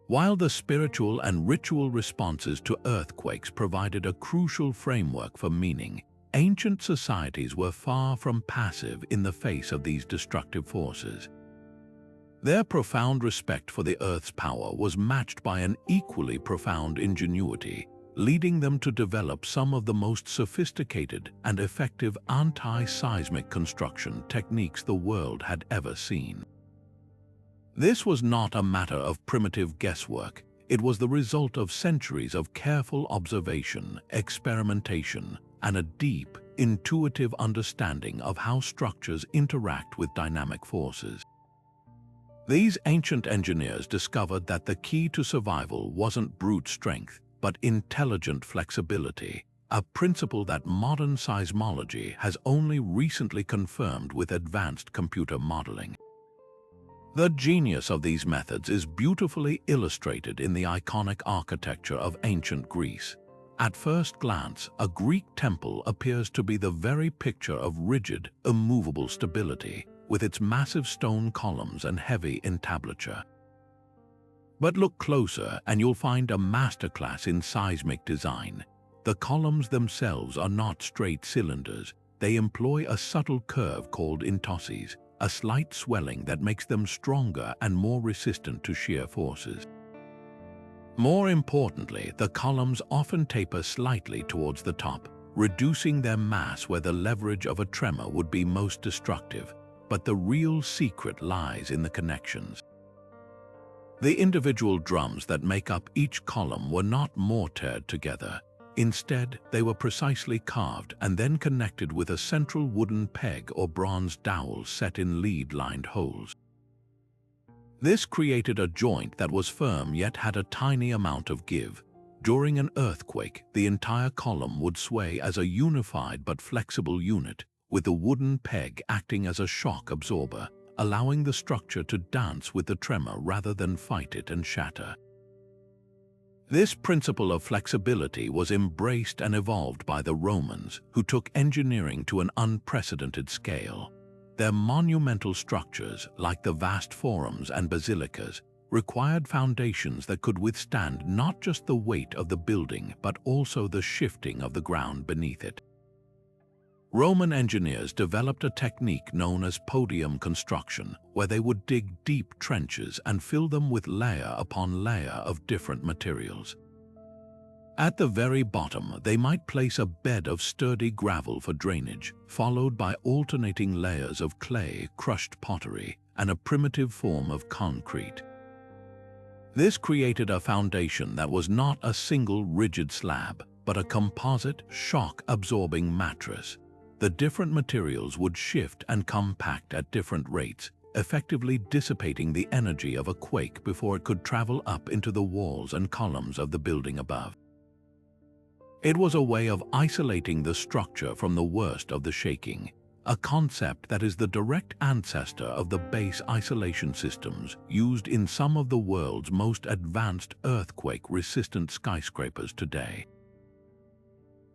While the spiritual and ritual responses to earthquakes provided a crucial framework for meaning, ancient societies were far from passive in the face of these destructive forces. Their profound respect for the Earth's power was matched by an equally profound ingenuity, leading them to develop some of the most sophisticated and effective anti-seismic construction techniques the world had ever seen. This was not a matter of primitive guesswork. It was the result of centuries of careful observation, experimentation, and a deep, intuitive understanding of how structures interact with dynamic forces. These ancient engineers discovered that the key to survival wasn't brute strength, but intelligent flexibility, a principle that modern seismology has only recently confirmed with advanced computer modeling. The genius of these methods is beautifully illustrated in the iconic architecture of ancient Greece. At first glance, a Greek temple appears to be the very picture of rigid, immovable stability, with its massive stone columns and heavy entablature. But look closer and you'll find a masterclass in seismic design. The columns themselves are not straight cylinders. They employ a subtle curve called intosses, a slight swelling that makes them stronger and more resistant to shear forces. More importantly, the columns often taper slightly towards the top, reducing their mass where the leverage of a tremor would be most destructive. But the real secret lies in the connections. The individual drums that make up each column were not mortared together. Instead, they were precisely carved and then connected with a central wooden peg or bronze dowel set in lead-lined holes. This created a joint that was firm yet had a tiny amount of give. During an earthquake, the entire column would sway as a unified but flexible unit, with the wooden peg acting as a shock absorber, allowing the structure to dance with the tremor rather than fight it and shatter. This principle of flexibility was embraced and evolved by the Romans, who took engineering to an unprecedented scale. Their monumental structures, like the vast forums and basilicas, required foundations that could withstand not just the weight of the building but also the shifting of the ground beneath it. Roman engineers developed a technique known as podium construction, where they would dig deep trenches and fill them with layer upon layer of different materials. At the very bottom, they might place a bed of sturdy gravel for drainage, followed by alternating layers of clay, crushed pottery, and a primitive form of concrete. This created a foundation that was not a single rigid slab, but a composite, shock-absorbing mattress. The different materials would shift and compact at different rates, effectively dissipating the energy of a quake before it could travel up into the walls and columns of the building above. It was a way of isolating the structure from the worst of the shaking, a concept that is the direct ancestor of the base isolation systems used in some of the world's most advanced earthquake-resistant skyscrapers today.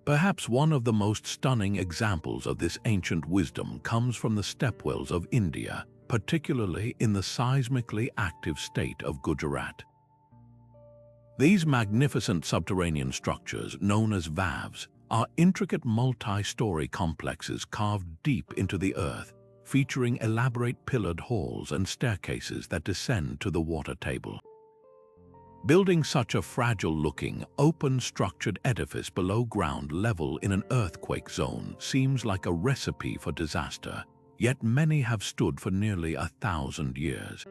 Perhaps one of the most stunning examples of this ancient wisdom comes from the stepwells of India, particularly in the seismically active state of Gujarat. These magnificent subterranean structures, known as valves, are intricate multi-story complexes carved deep into the earth, featuring elaborate pillared halls and staircases that descend to the water table. Building such a fragile-looking, open-structured edifice below ground level in an earthquake zone seems like a recipe for disaster, yet many have stood for nearly 1,000 years.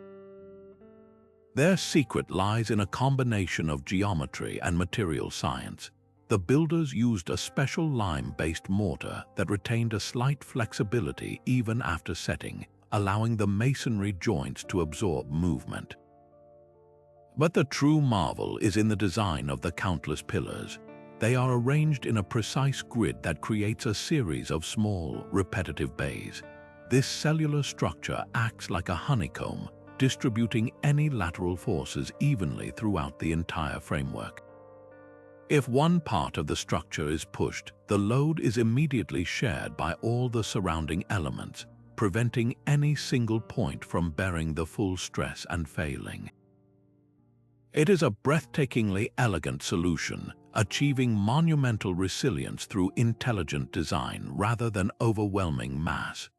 Their secret lies in a combination of geometry and material science. The builders used a special lime-based mortar that retained a slight flexibility even after setting, allowing the masonry joints to absorb movement. But the true marvel is in the design of the countless pillars. They are arranged in a precise grid that creates a series of small, repetitive bays. This cellular structure acts like a honeycomb, distributing any lateral forces evenly throughout the entire framework. If one part of the structure is pushed, the load is immediately shared by all the surrounding elements, preventing any single point from bearing the full stress and failing. It is a breathtakingly elegant solution, achieving monumental resilience through intelligent design rather than overwhelming mass.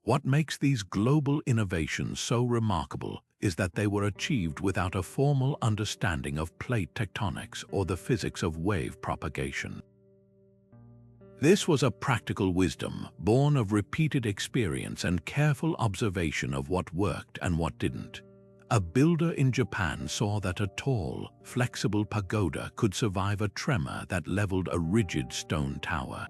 What makes these global innovations so remarkable is that they were achieved without a formal understanding of plate tectonics or the physics of wave propagation. This was a practical wisdom born of repeated experience and careful observation of what worked and what didn't. A builder in Japan saw that a tall, flexible pagoda could survive a tremor that leveled a rigid stone tower.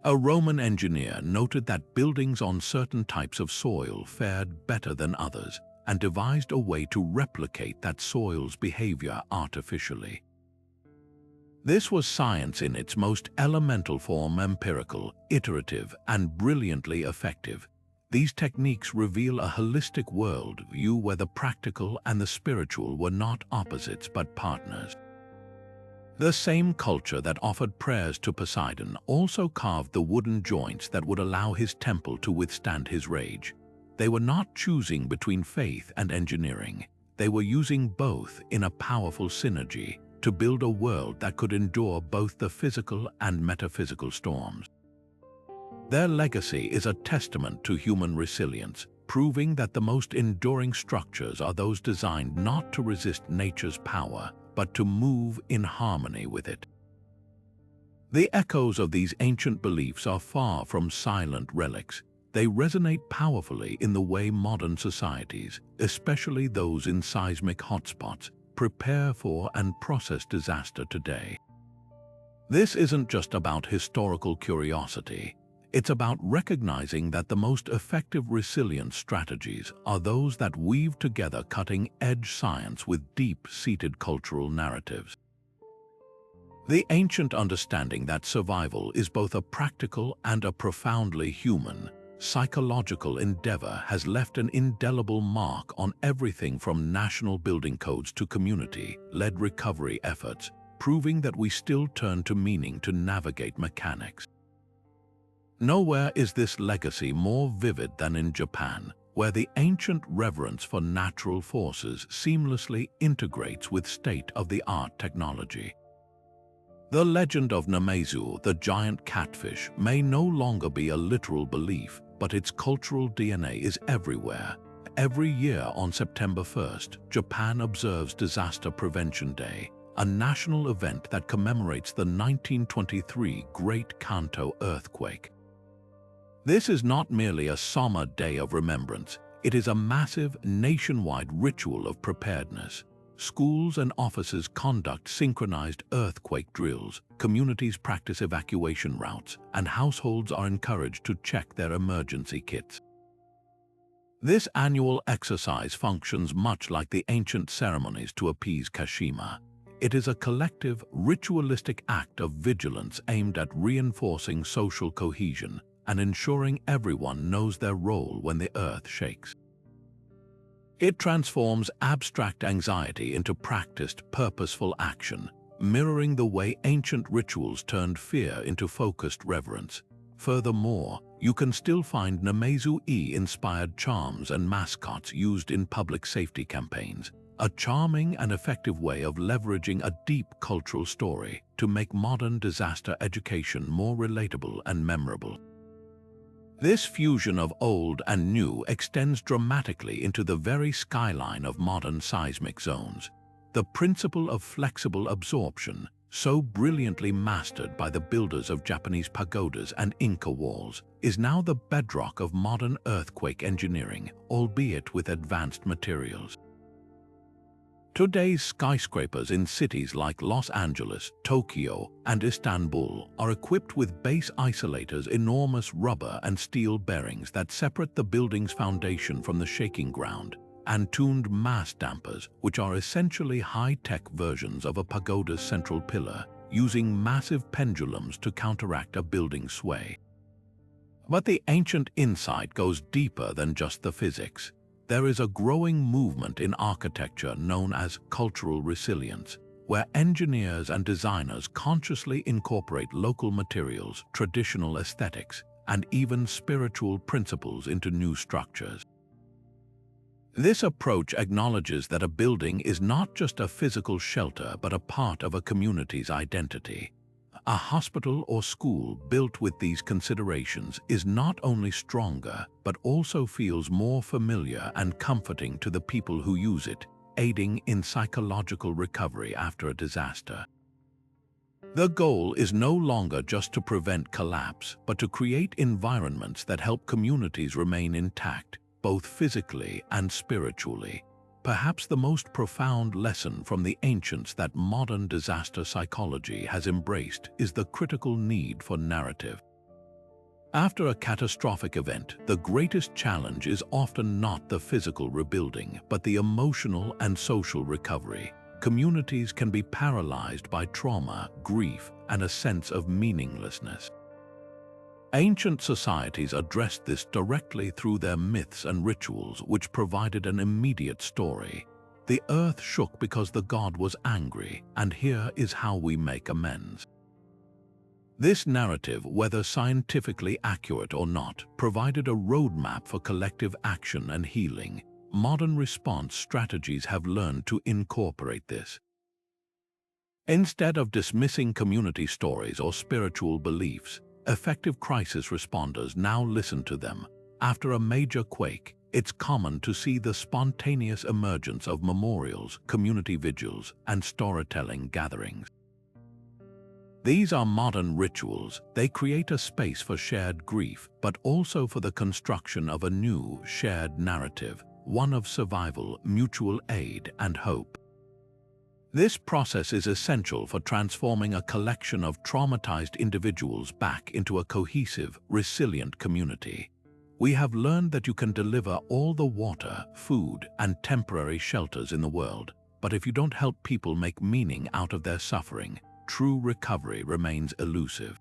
A Roman engineer noted that buildings on certain types of soil fared better than others and devised a way to replicate that soil's behavior artificially. This was science in its most elemental form: empirical, iterative, and brilliantly effective. These techniques reveal a holistic world view where the practical and the spiritual were not opposites but partners. The same culture that offered prayers to Poseidon also carved the wooden joints that would allow his temple to withstand his rage. They were not choosing between faith and engineering. They were using both in a powerful synergy to build a world that could endure both the physical and metaphysical storms. Their legacy is a testament to human resilience, proving that the most enduring structures are those designed not to resist nature's power, but to move in harmony with it. The echoes of these ancient beliefs are far from silent relics. they resonate powerfully in the way modern societies, especially those in seismic hotspots, prepare for and process disaster today. This isn't just about historical curiosity. It's about recognizing that the most effective resilience strategies are those that weave together cutting-edge science with deep-seated cultural narratives. The ancient understanding that survival is both a practical and a profoundly human, psychological endeavor has left an indelible mark on everything from national building codes to community-led recovery efforts, proving that we still turn to meaning to navigate mechanics. Nowhere is this legacy more vivid than in Japan, where the ancient reverence for natural forces seamlessly integrates with state-of-the-art technology. The legend of Namesu, the giant catfish, may no longer be a literal belief, but its cultural DNA is everywhere. Every year on September 1st, Japan observes Disaster Prevention Day, a national event that commemorates the 1923 Great Kanto earthquake. This is not merely a somber day of remembrance, it is a massive, nationwide ritual of preparedness. Schools and offices conduct synchronized earthquake drills, communities practice evacuation routes, and households are encouraged to check their emergency kits. This annual exercise functions much like the ancient ceremonies to appease Kashima. It is a collective, ritualistic act of vigilance aimed at reinforcing social cohesion and ensuring everyone knows their role when the earth shakes. It transforms abstract anxiety into practiced, purposeful action, mirroring the way ancient rituals turned fear into focused reverence. Furthermore, you can still find Namazu-inspired charms and mascots used in public safety campaigns, a charming and effective way of leveraging a deep cultural story to make modern disaster education more relatable and memorable. This fusion of old and new extends dramatically into the very skyline of modern seismic zones. The principle of flexible absorption, so brilliantly mastered by the builders of Japanese pagodas and Inca walls, is now the bedrock of modern earthquake engineering, albeit with advanced materials. Today's skyscrapers in cities like Los Angeles, Tokyo, and Istanbul are equipped with base isolators, enormous rubber and steel bearings that separate the building's foundation from the shaking ground, and tuned mass dampers, which are essentially high-tech versions of a pagoda's central pillar, using massive pendulums to counteract a building's sway. But the ancient insight goes deeper than just the physics. There is a growing movement in architecture known as cultural resilience, where engineers and designers consciously incorporate local materials, traditional aesthetics, and even spiritual principles into new structures. This approach acknowledges that a building is not just a physical shelter but a part of a community's identity. A hospital or school built with these considerations is not only stronger, but also feels more familiar and comforting to the people who use it, aiding in psychological recovery after a disaster. The goal is no longer just to prevent collapse, but to create environments that help communities remain intact, both physically and spiritually. Perhaps the most profound lesson from the ancients that modern disaster psychology has embraced is the critical need for narrative. After a catastrophic event, the greatest challenge is often not the physical rebuilding, but the emotional and social recovery. Communities can be paralyzed by trauma, grief, and a sense of meaninglessness. Ancient societies addressed this directly through their myths and rituals, which provided an immediate story. The earth shook because the god was angry, and here is how we make amends. This narrative, whether scientifically accurate or not, provided a roadmap for collective action and healing. Modern response strategies have learned to incorporate this. Instead of dismissing community stories or spiritual beliefs, effective crisis responders now listen to them. After a major quake, it's common to see the spontaneous emergence of memorials, community vigils, and storytelling gatherings. These are modern rituals. They create a space for shared grief, but also for the construction of a new, shared narrative, one of survival, mutual aid, and hope. This process is essential for transforming a collection of traumatized individuals back into a cohesive, resilient community. We have learned that you can deliver all the water, food, and temporary shelters in the world, but if you don't help people make meaning out of their suffering, true recovery remains elusive.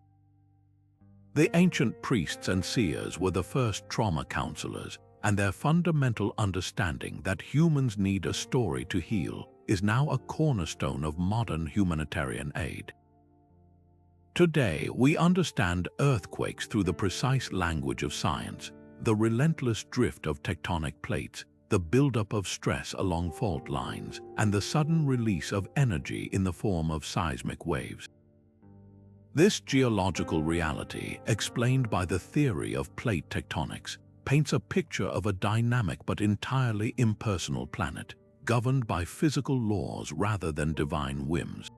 The ancient priests and seers were the first trauma counselors, and their fundamental understanding that humans need a story to heal is now a cornerstone of modern humanitarian aid. Today, we understand earthquakes through the precise language of science, the relentless drift of tectonic plates, the buildup of stress along fault lines, and the sudden release of energy in the form of seismic waves. This geological reality, explained by the theory of plate tectonics, paints a picture of a dynamic but entirely impersonal planet, governed by physical laws rather than divine whims.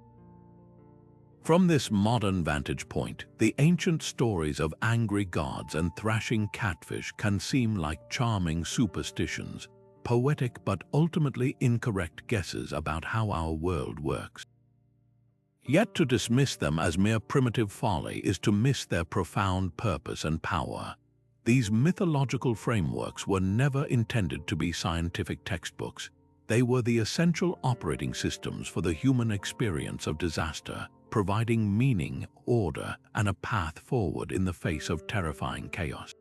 From this modern vantage point, the ancient stories of angry gods and thrashing catfish can seem like charming superstitions, poetic but ultimately incorrect guesses about how our world works. Yet to dismiss them as mere primitive folly is to miss their profound purpose and power. These mythological frameworks were never intended to be scientific textbooks. They were the essential operating systems for the human experience of disaster, providing meaning, order, and a path forward in the face of terrifying chaos.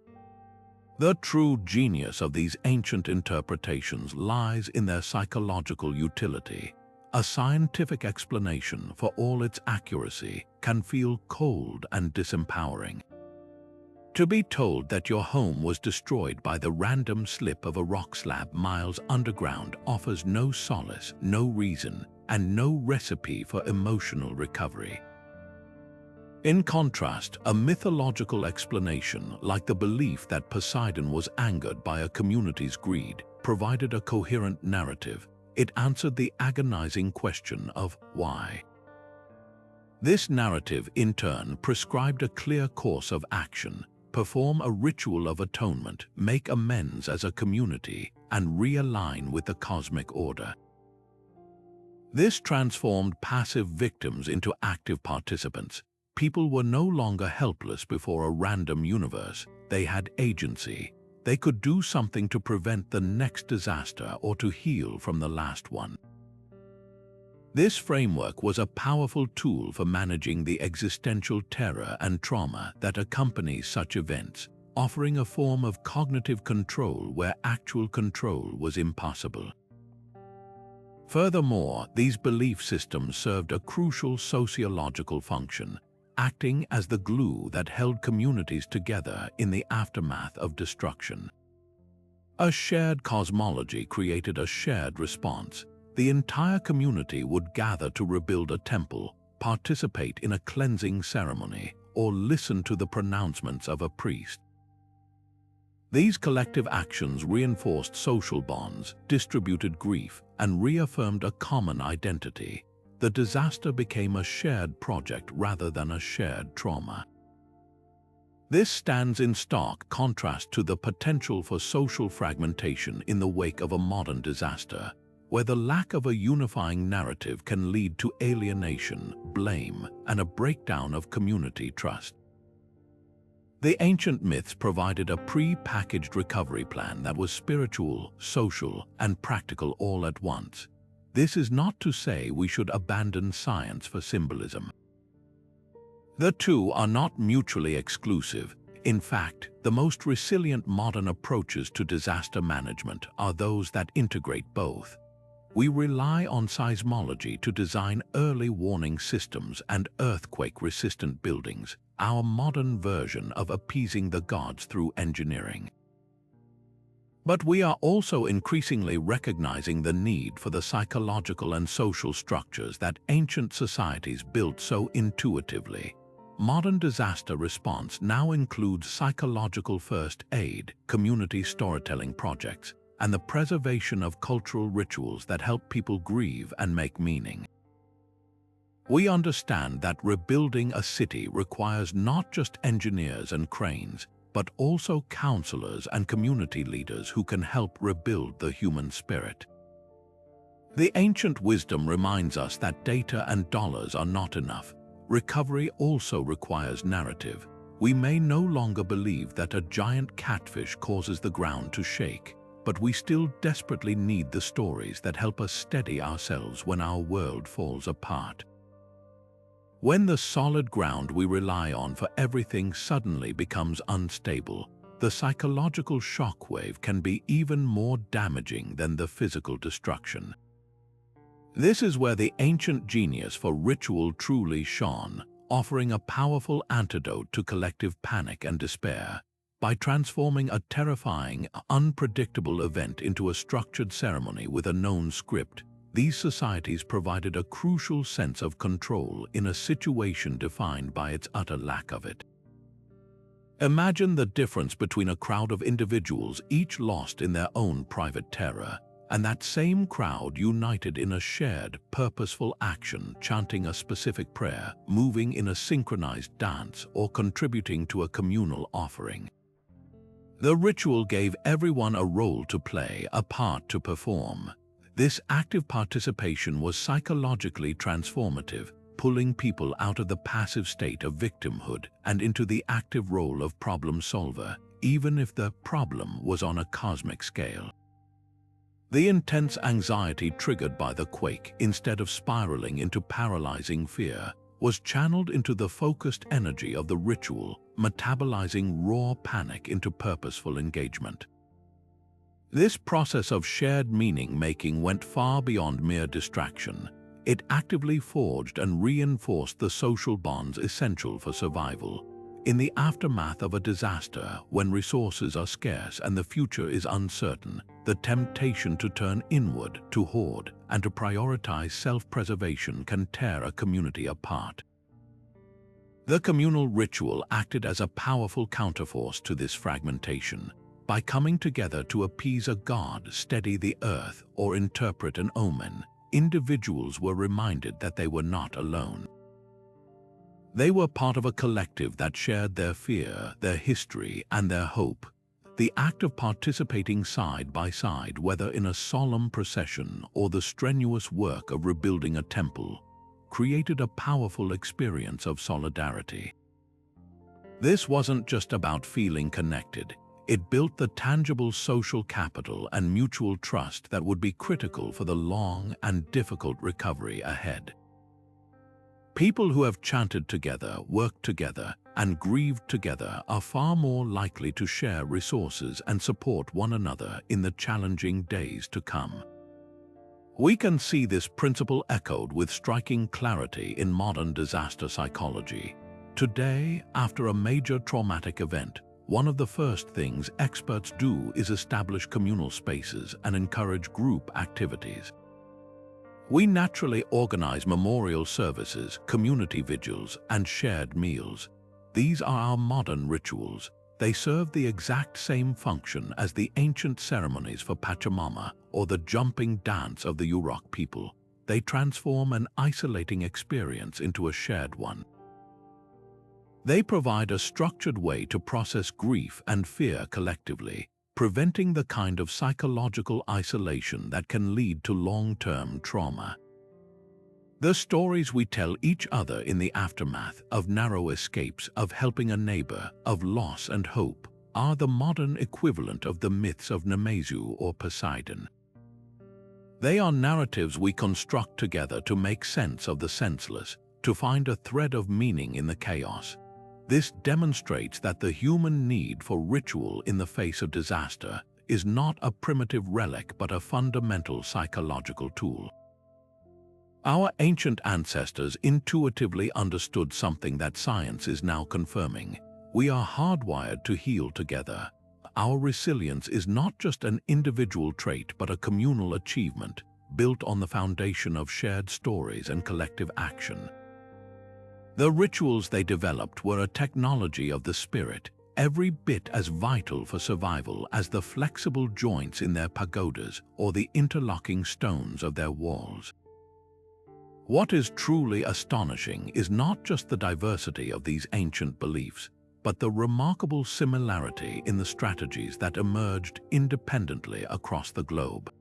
The true genius of these ancient interpretations lies in their psychological utility. A scientific explanation, for all its accuracy, can feel cold and disempowering. To be told that your home was destroyed by the random slip of a rock slab miles underground offers no solace, no reason, and no recipe for emotional recovery. In contrast, a mythological explanation, like the belief that Poseidon was angered by a community's greed, provided a coherent narrative. It answered the agonizing question of why. This narrative, in turn, prescribed a clear course of action: perform a ritual of atonement, make amends as a community, and realign with the cosmic order. This transformed passive victims into active participants. People were no longer helpless before a random universe. They had agency. They could do something to prevent the next disaster or to heal from the last one. This framework was a powerful tool for managing the existential terror and trauma that accompanies such events, offering a form of cognitive control where actual control was impossible. Furthermore, these belief systems served a crucial sociological function, acting as the glue that held communities together in the aftermath of destruction. A shared cosmology created a shared response. The entire community would gather to rebuild a temple, participate in a cleansing ceremony, or listen to the pronouncements of a priest. These collective actions reinforced social bonds, distributed grief, and reaffirmed a common identity. The disaster became a shared project rather than a shared trauma. This stands in stark contrast to the potential for social fragmentation in the wake of a modern disaster, where the lack of a unifying narrative can lead to alienation, blame, and a breakdown of community trust. The ancient myths provided a pre-packaged recovery plan that was spiritual, social, and practical all at once. This is not to say we should abandon science for symbolism. The two are not mutually exclusive. In fact, the most resilient modern approaches to disaster management are those that integrate both. We rely on seismology to design early warning systems and earthquake-resistant buildings, our modern version of appeasing the gods through engineering. But we are also increasingly recognizing the need for the psychological and social structures that ancient societies built so intuitively. Modern disaster response now includes psychological first aid, community storytelling projects, and the preservation of cultural rituals that help people grieve and make meaning. We understand that rebuilding a city requires not just engineers and cranes, but also counselors and community leaders who can help rebuild the human spirit. The ancient wisdom reminds us that data and dollars are not enough. Recovery also requires narrative. We may no longer believe that a giant catfish causes the ground to shake, but we still desperately need the stories that help us steady ourselves when our world falls apart. When the solid ground we rely on for everything suddenly becomes unstable, the psychological shockwave can be even more damaging than the physical destruction. This is where the ancient genius for ritual truly shone, offering a powerful antidote to collective panic and despair. By transforming a terrifying, unpredictable event into a structured ceremony with a known script, these societies provided a crucial sense of control in a situation defined by its utter lack of it. Imagine the difference between a crowd of individuals each lost in their own private terror, and that same crowd united in a shared, purposeful action, chanting a specific prayer, moving in a synchronized dance, or contributing to a communal offering. The ritual gave everyone a role to play, a part to perform. This active participation was psychologically transformative, pulling people out of the passive state of victimhood and into the active role of problem solver, even if the problem was on a cosmic scale. The intense anxiety triggered by the quake, instead of spiraling into paralyzing fear, was channeled into the focused energy of the ritual, metabolizing raw panic into purposeful engagement. This process of shared meaning-making went far beyond mere distraction. It actively forged and reinforced the social bonds essential for survival. In the aftermath of a disaster, when resources are scarce and the future is uncertain, the temptation to turn inward, to hoard, and to prioritize self-preservation can tear a community apart. The communal ritual acted as a powerful counterforce to this fragmentation. By coming together to appease a god, steady the earth, or interpret an omen, individuals were reminded that they were not alone. They were part of a collective that shared their fear, their history, and their hope. The act of participating side by side, whether in a solemn procession or the strenuous work of rebuilding a temple, created a powerful experience of solidarity. This wasn't just about feeling connected. It built the tangible social capital and mutual trust that would be critical for the long and difficult recovery ahead. People who have chanted together, worked together, and grieved together are far more likely to share resources and support one another in the challenging days to come. We can see this principle echoed with striking clarity in modern disaster psychology. Today, after a major traumatic event, one of the first things experts do is establish communal spaces and encourage group activities. We naturally organize memorial services, community vigils, and shared meals. These are our modern rituals. They serve the exact same function as the ancient ceremonies for Pachamama or the jumping dance of the Yurok people. They transform an isolating experience into a shared one. They provide a structured way to process grief and fear collectively, preventing the kind of psychological isolation that can lead to long-term trauma. The stories we tell each other in the aftermath of narrow escapes, of helping a neighbor, of loss and hope, are the modern equivalent of the myths of Namesu or Poseidon. They are narratives we construct together to make sense of the senseless, to find a thread of meaning in the chaos. This demonstrates that the human need for ritual in the face of disaster is not a primitive relic but a fundamental psychological tool. Our ancient ancestors intuitively understood something that science is now confirming. We are hardwired to heal together. Our resilience is not just an individual trait but a communal achievement, built on the foundation of shared stories and collective action. The rituals they developed were a technology of the spirit, every bit as vital for survival as the flexible joints in their pagodas or the interlocking stones of their walls. What is truly astonishing is not just the diversity of these ancient beliefs, but the remarkable similarity in the strategies that emerged independently across the globe.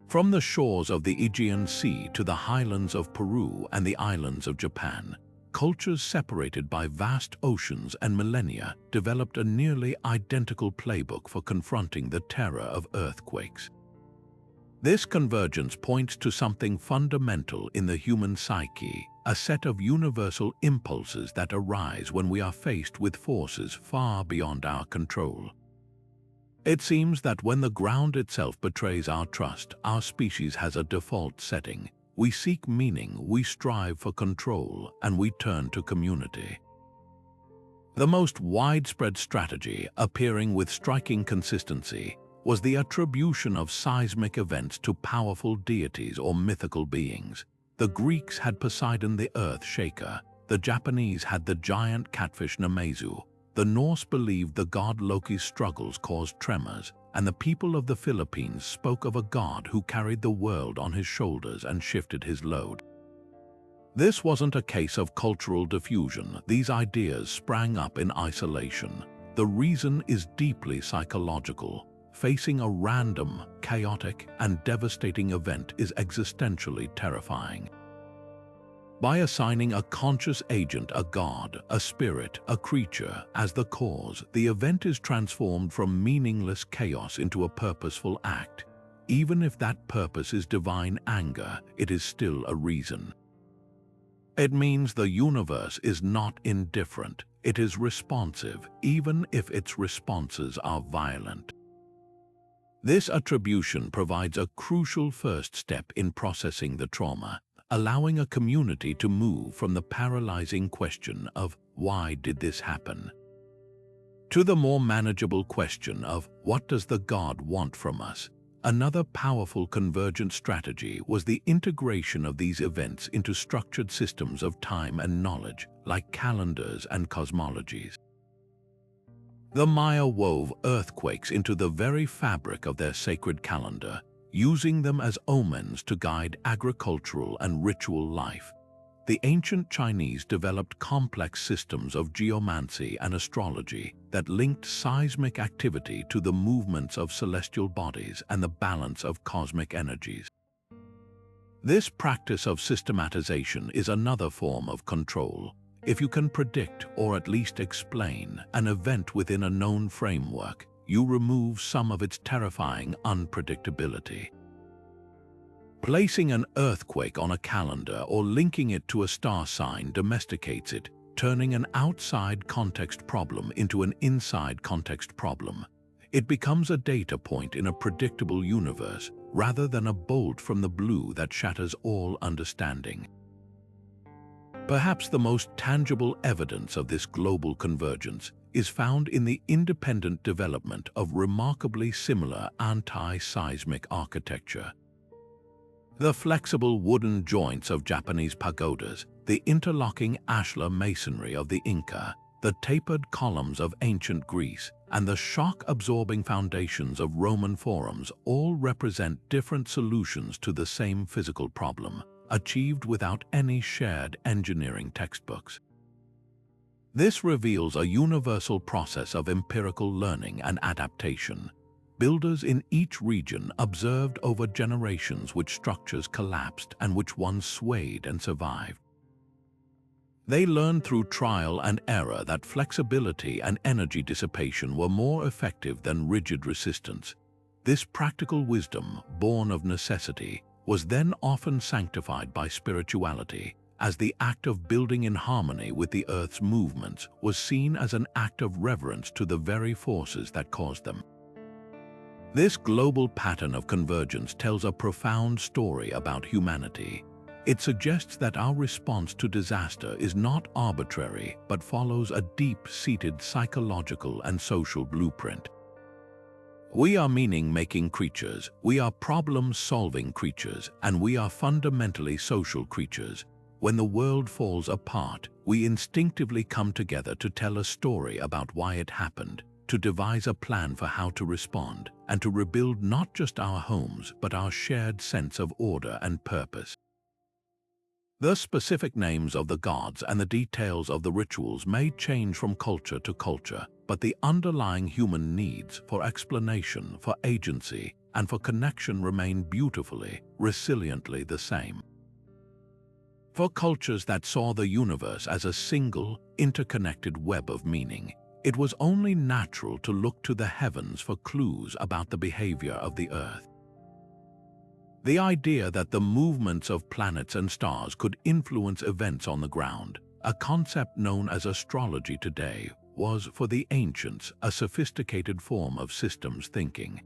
From the shores of the Aegean Sea to the highlands of Peru and the islands of Japan, cultures separated by vast oceans and millennia developed a nearly identical playbook for confronting the terror of earthquakes. This convergence points to something fundamental in the human psyche, a set of universal impulses that arise when we are faced with forces far beyond our control. It seems that when the ground itself betrays our trust, our species has a default setting. We seek meaning, we strive for control, and we turn to community. The most widespread strategy, appearing with striking consistency, was the attribution of seismic events to powerful deities or mythical beings. The Greeks had Poseidon the earth shaker, the Japanese had the giant catfish Namazu, the Norse believed the god Loki's struggles caused tremors, and the people of the Philippines spoke of a god who carried the world on his shoulders and shifted his load. This wasn't a case of cultural diffusion. These ideas sprang up in isolation. The reason is deeply psychological. Facing a random, chaotic, and devastating event is existentially terrifying. By assigning a conscious agent, a god, a spirit, a creature, as the cause, the event is transformed from meaningless chaos into a purposeful act. Even if that purpose is divine anger, it is still a reason. It means the universe is not indifferent, it is responsive, even if its responses are violent. This attribution provides a crucial first step in processing the trauma, allowing a community to move from the paralyzing question of "why did this happen?" to the more manageable question of "what does the God want from us?" Another powerful convergent strategy was the integration of these events into structured systems of time and knowledge, like calendars and cosmologies. The Maya wove earthquakes into the very fabric of their sacred calendar, using them as omens to guide agricultural and ritual life. The ancient Chinese developed complex systems of geomancy and astrology that linked seismic activity to the movements of celestial bodies and the balance of cosmic energies. This practice of systematization is another form of control. If you can predict, or at least explain, an event within a known framework, you remove some of its terrifying unpredictability. Placing an earthquake on a calendar or linking it to a star sign domesticates it, turning an outside context problem into an inside context problem. It becomes a data point in a predictable universe, rather than a bolt from the blue that shatters all understanding. Perhaps the most tangible evidence of this global convergence is found in the independent development of remarkably similar anti-seismic architecture. The flexible wooden joints of Japanese pagodas, the interlocking ashlar masonry of the Inca, the tapered columns of ancient Greece, and the shock-absorbing foundations of Roman forums all represent different solutions to the same physical problem, achieved without any shared engineering textbooks. This reveals a universal process of empirical learning and adaptation. Builders in each region observed over generations which structures collapsed and which ones swayed and survived. They learned through trial and error that flexibility and energy dissipation were more effective than rigid resistance. This practical wisdom, born of necessity, was then often sanctified by spirituality, as the act of building in harmony with the Earth's movements was seen as an act of reverence to the very forces that caused them. This global pattern of convergence tells a profound story about humanity. It suggests that our response to disaster is not arbitrary, but follows a deep-seated psychological and social blueprint. We are meaning-making creatures, we are problem-solving creatures, and we are fundamentally social creatures. When the world falls apart, we instinctively come together to tell a story about why it happened, to devise a plan for how to respond, and to rebuild not just our homes, but our shared sense of order and purpose. The specific names of the gods and the details of the rituals may change from culture to culture, but the underlying human needs for explanation, for agency, and for connection remain beautifully, resiliently the same. For cultures that saw the universe as a single, interconnected web of meaning, it was only natural to look to the heavens for clues about the behavior of the earth. The idea that the movements of planets and stars could influence events on the ground, a concept known as astrology today, was for the ancients a sophisticated form of systems thinking.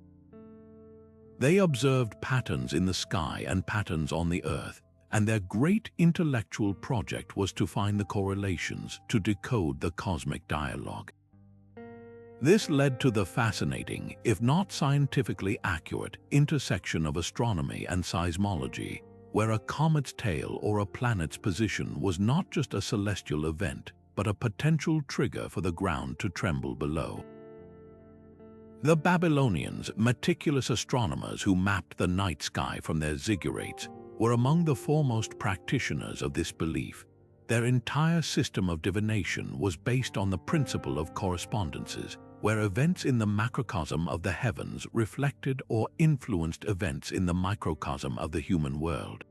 They observed patterns in the sky and patterns on the earth, and their great intellectual project was to find the correlations, to decode the cosmic dialogue. This led to the fascinating, if not scientifically accurate, intersection of astronomy and seismology, where a comet's tail or a planet's position was not just a celestial event, but a potential trigger for the ground to tremble below. The Babylonians, meticulous astronomers who mapped the night sky from their ziggurats, were among the foremost practitioners of this belief. Their entire system of divination was based on the principle of correspondences, where events in the macrocosm of the heavens reflected or influenced events in the microcosm of the human world.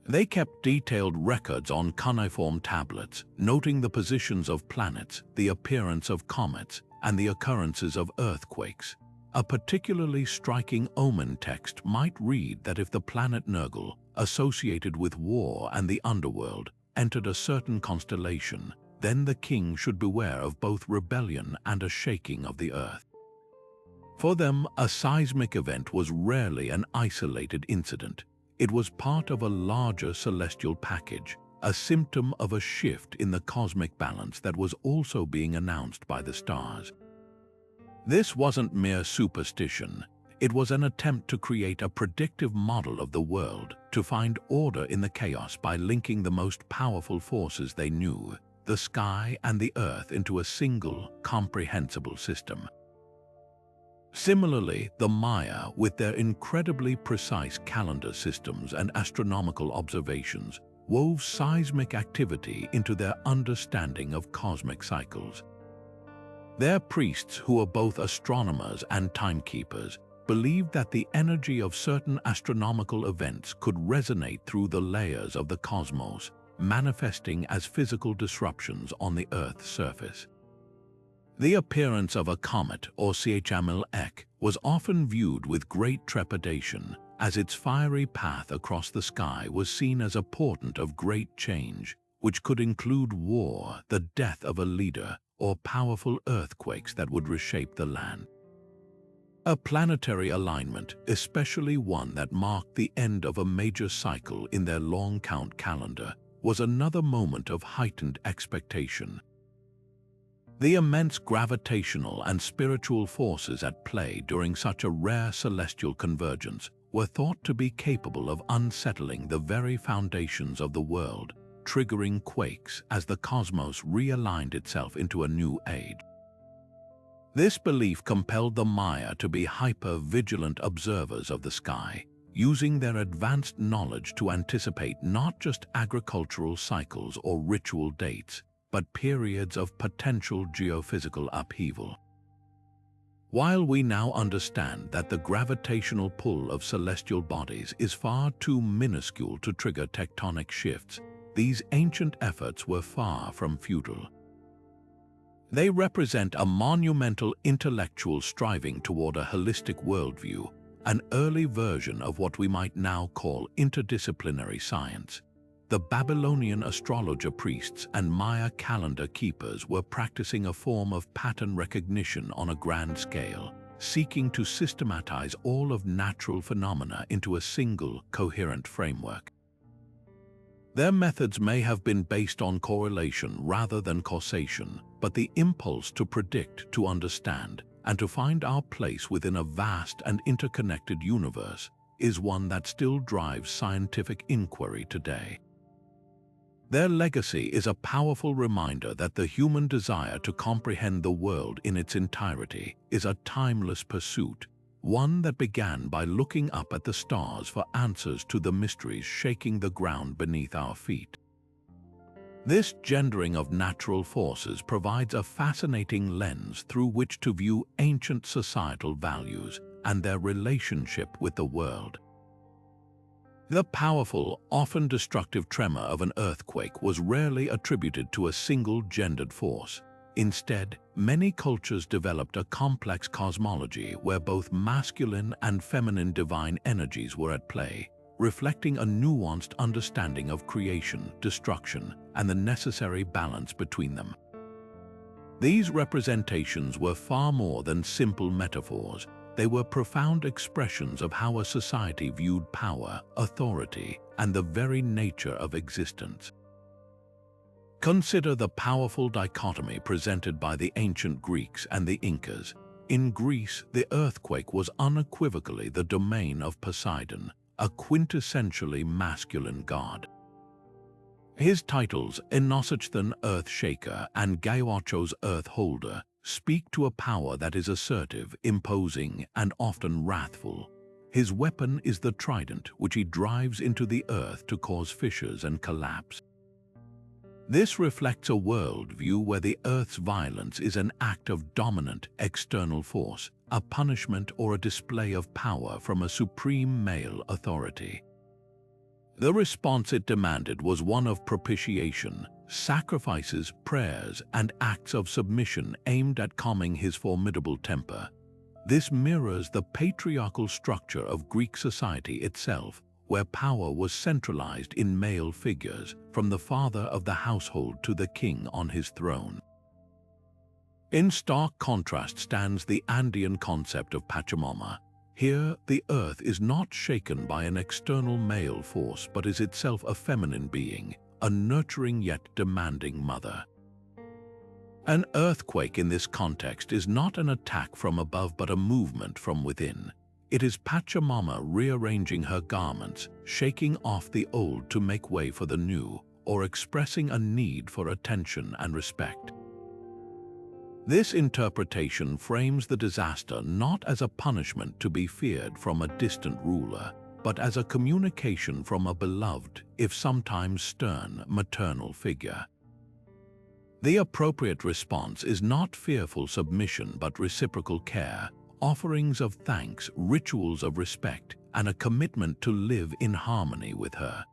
They kept detailed records on cuneiform tablets, noting the positions of planets, the appearance of comets, and the occurrences of earthquakes. A particularly striking omen text might read that if the planet Nergal, associated with war and the underworld, entered a certain constellation, then the king should beware of both rebellion and a shaking of the earth. For them, a seismic event was rarely an isolated incident. It was part of a larger celestial package, a symptom of a shift in the cosmic balance that was also being announced by the stars. This wasn't mere superstition. It was an attempt to create a predictive model of the world, to find order in the chaos by linking the most powerful forces they knew, the sky and the earth, into a single, comprehensible system. Similarly, the Maya, with their incredibly precise calendar systems and astronomical observations, wove seismic activity into their understanding of cosmic cycles. Their priests, who were both astronomers and timekeepers, believed that the energy of certain astronomical events could resonate through the layers of the cosmos, manifesting as physical disruptions on the Earth's surface. The appearance of a comet, or Shamans, was often viewed with great trepidation, as its fiery path across the sky was seen as a portent of great change, which could include war, the death of a leader, or powerful earthquakes that would reshape the land. A planetary alignment, especially one that marked the end of a major cycle in their long count calendar, was another moment of heightened expectation. The immense gravitational and spiritual forces at play during such a rare celestial convergence were thought to be capable of unsettling the very foundations of the world, triggering quakes as the cosmos realigned itself into a new age. This belief compelled the Maya to be hyper-vigilant observers of the sky, using their advanced knowledge to anticipate not just agricultural cycles or ritual dates, but periods of potential geophysical upheaval. While we now understand that the gravitational pull of celestial bodies is far too minuscule to trigger tectonic shifts, these ancient efforts were far from futile. They represent a monumental intellectual striving toward a holistic worldview, an early version of what we might now call interdisciplinary science. The Babylonian astrologer priests and Maya calendar keepers were practicing a form of pattern recognition on a grand scale, seeking to systematize all of natural phenomena into a single, coherent framework. Their methods may have been based on correlation rather than causation, but the impulse to predict, to understand, and to find our place within a vast and interconnected universe is one that still drives scientific inquiry today. Their legacy is a powerful reminder that the human desire to comprehend the world in its entirety is a timeless pursuit, one that began by looking up at the stars for answers to the mysteries shaking the ground beneath our feet. This gendering of natural forces provides a fascinating lens through which to view ancient societal values and their relationship with the world. The powerful, often destructive tremor of an earthquake was rarely attributed to a single gendered force. Instead, many cultures developed a complex cosmology where both masculine and feminine divine energies were at play, reflecting a nuanced understanding of creation, destruction, and the necessary balance between them. These representations were far more than simple metaphors. They were profound expressions of how a society viewed power, authority, and the very nature of existence. Consider the powerful dichotomy presented by the ancient Greeks and the Incas. In Greece, the earthquake was unequivocally the domain of Poseidon, a quintessentially masculine god. His titles, Enosachthan, Earth Shaker, and Gaiachos, Earth Holder, speak to a power that is assertive, imposing, and often wrathful. His weapon is the trident, which he drives into the earth to cause fissures and collapse. This reflects a worldview where the earth's violence is an act of dominant external force, a punishment or a display of power from a supreme male authority. The response it demanded was one of propitiation, sacrifices, prayers, and acts of submission aimed at calming his formidable temper. This mirrors the patriarchal structure of Greek society itself, where power was centralized in male figures, from the father of the household to the king on his throne. In stark contrast stands the Andean concept of Pachamama. Here, the earth is not shaken by an external male force but is itself a feminine being, a nurturing yet demanding mother. An earthquake in this context is not an attack from above but a movement from within. It is Pachamama rearranging her garments, shaking off the old to make way for the new, or expressing a need for attention and respect. This interpretation frames the disaster not as a punishment to be feared from a distant ruler, but as a communication from a beloved, if sometimes stern, maternal figure. The appropriate response is not fearful submission but reciprocal care, offerings of thanks, rituals of respect, and a commitment to live in harmony with her.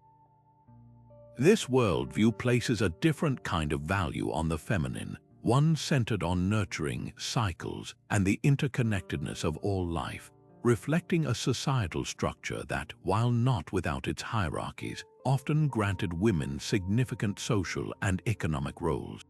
This worldview places a different kind of value on the feminine, one centered on nurturing, cycles, and the interconnectedness of all life, reflecting a societal structure that, while not without its hierarchies, often granted women significant social and economic roles.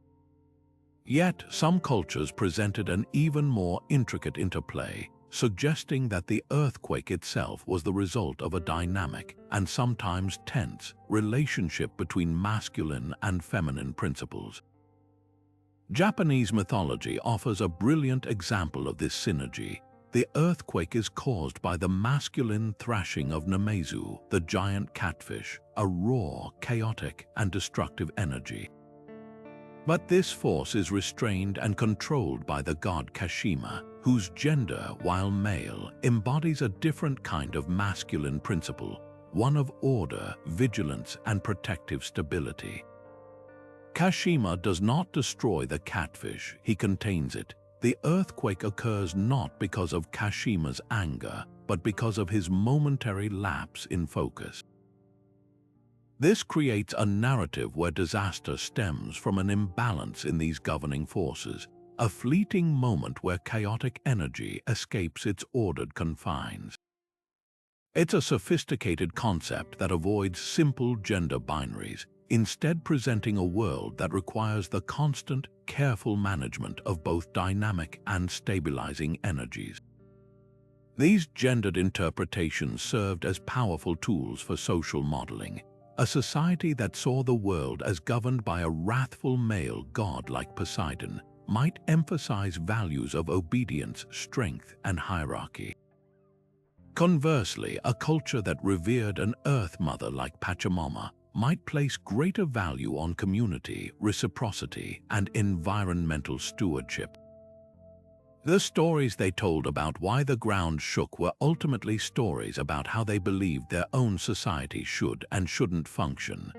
Yet, some cultures presented an even more intricate interplay, suggesting that the earthquake itself was the result of a dynamic and sometimes tense relationship between masculine and feminine principles. Japanese mythology offers a brilliant example of this synergy. The earthquake is caused by the masculine thrashing of Namesu, the giant catfish, a raw, chaotic, and destructive energy. But this force is restrained and controlled by the god Kashima, whose gender, while male, embodies a different kind of masculine principle, one of order, vigilance, and protective stability. Kashima does not destroy the catfish, he contains it. The earthquake occurs not because of Kashima's anger, but because of his momentary lapse in focus. This creates a narrative where disaster stems from an imbalance in these governing forces, a fleeting moment where chaotic energy escapes its ordered confines. It's a sophisticated concept that avoids simple gender binaries, instead presenting a world that requires the constant, careful management of both dynamic and stabilizing energies. These gendered interpretations served as powerful tools for social modeling, a society that saw the world as governed by a wrathful male god like Poseidon might emphasize values of obedience, strength, and hierarchy. Conversely, a culture that revered an earth mother like Pachamama might place greater value on community, reciprocity, and environmental stewardship. The stories they told about why the ground shook were ultimately stories about how they believed their own society should and shouldn't function.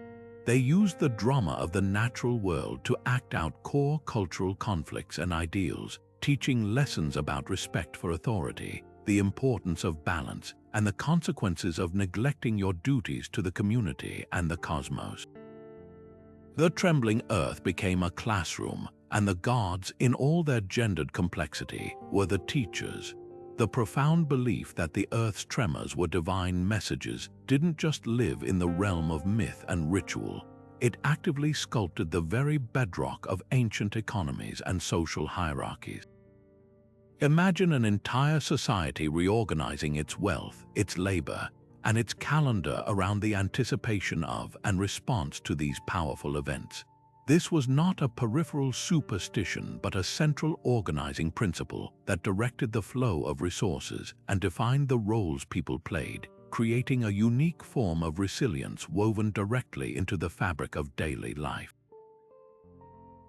They used the drama of the natural world to act out core cultural conflicts and ideals, teaching lessons about respect for authority, the importance of balance, and the consequences of neglecting your duties to the community and the cosmos. The trembling earth became a classroom, and the gods, in all their gendered complexity, were the teachers. The profound belief that the earth's tremors were divine messages didn't just live in the realm of myth and ritual. It actively sculpted the very bedrock of ancient economies and social hierarchies. Imagine an entire society reorganizing its wealth, its labor, and its calendar around the anticipation of and response to these powerful events. This was not a peripheral superstition but a central organizing principle that directed the flow of resources and defined the roles people played, creating a unique form of resilience woven directly into the fabric of daily life.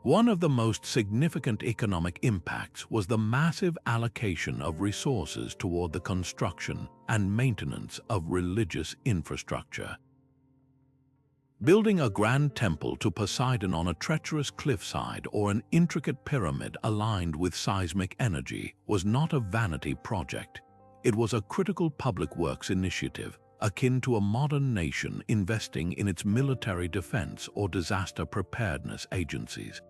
One of the most significant economic impacts was the massive allocation of resources toward the construction and maintenance of religious infrastructure. Building a grand temple to Poseidon on a treacherous cliffside or an intricate pyramid aligned with seismic energy was not a vanity project. It was a critical public works initiative, akin to a modern nation investing in its military defense or disaster preparedness agencies.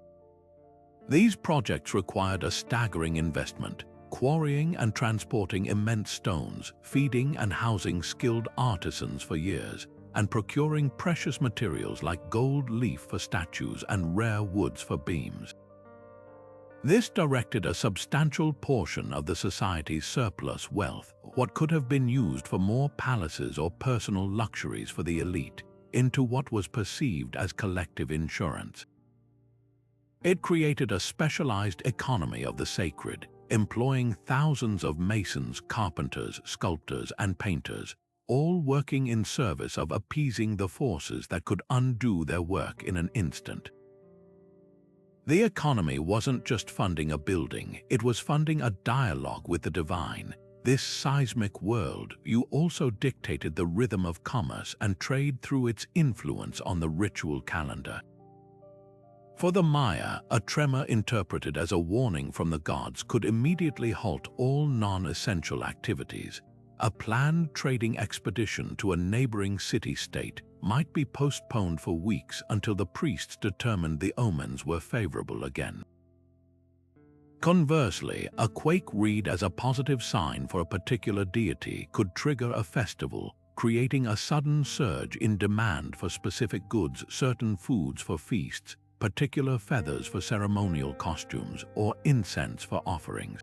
These projects required a staggering investment, quarrying and transporting immense stones, feeding and housing skilled artisans for years, and procuring precious materials like gold leaf for statues and rare woods for beams. This directed a substantial portion of the society's surplus wealth, what could have been used for more palaces or personal luxuries for the elite, into what was perceived as collective insurance. It created a specialized economy of the sacred, employing thousands of masons, carpenters, sculptors, and painters, all working in service of appeasing the forces that could undo their work in an instant. The economy wasn't just funding a building, it was funding a dialogue with the divine. This seismic worldview also dictated the rhythm of commerce and trade through its influence on the ritual calendar. For the Maya, a tremor interpreted as a warning from the gods could immediately halt all non-essential activities. A planned trading expedition to a neighboring city-state might be postponed for weeks until the priests determined the omens were favorable again. Conversely, a quake read as a positive sign for a particular deity could trigger a festival, creating a sudden surge in demand for specific goods, certain foods for feasts, particular feathers for ceremonial costumes, or incense for offerings.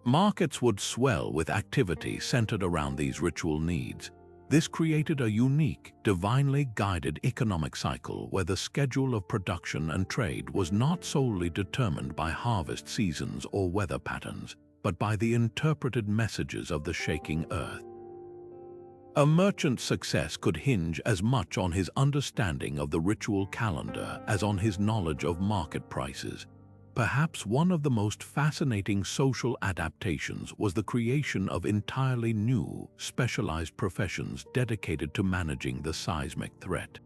Markets would swell with activity centered around these ritual needs. This created a unique, divinely guided economic cycle where the schedule of production and trade was not solely determined by harvest seasons or weather patterns, but by the interpreted messages of the shaking earth. A merchant's success could hinge as much on his understanding of the ritual calendar as on his knowledge of market prices. Perhaps one of the most fascinating social adaptations was the creation of entirely new, specialized professions dedicated to managing the seismic threat.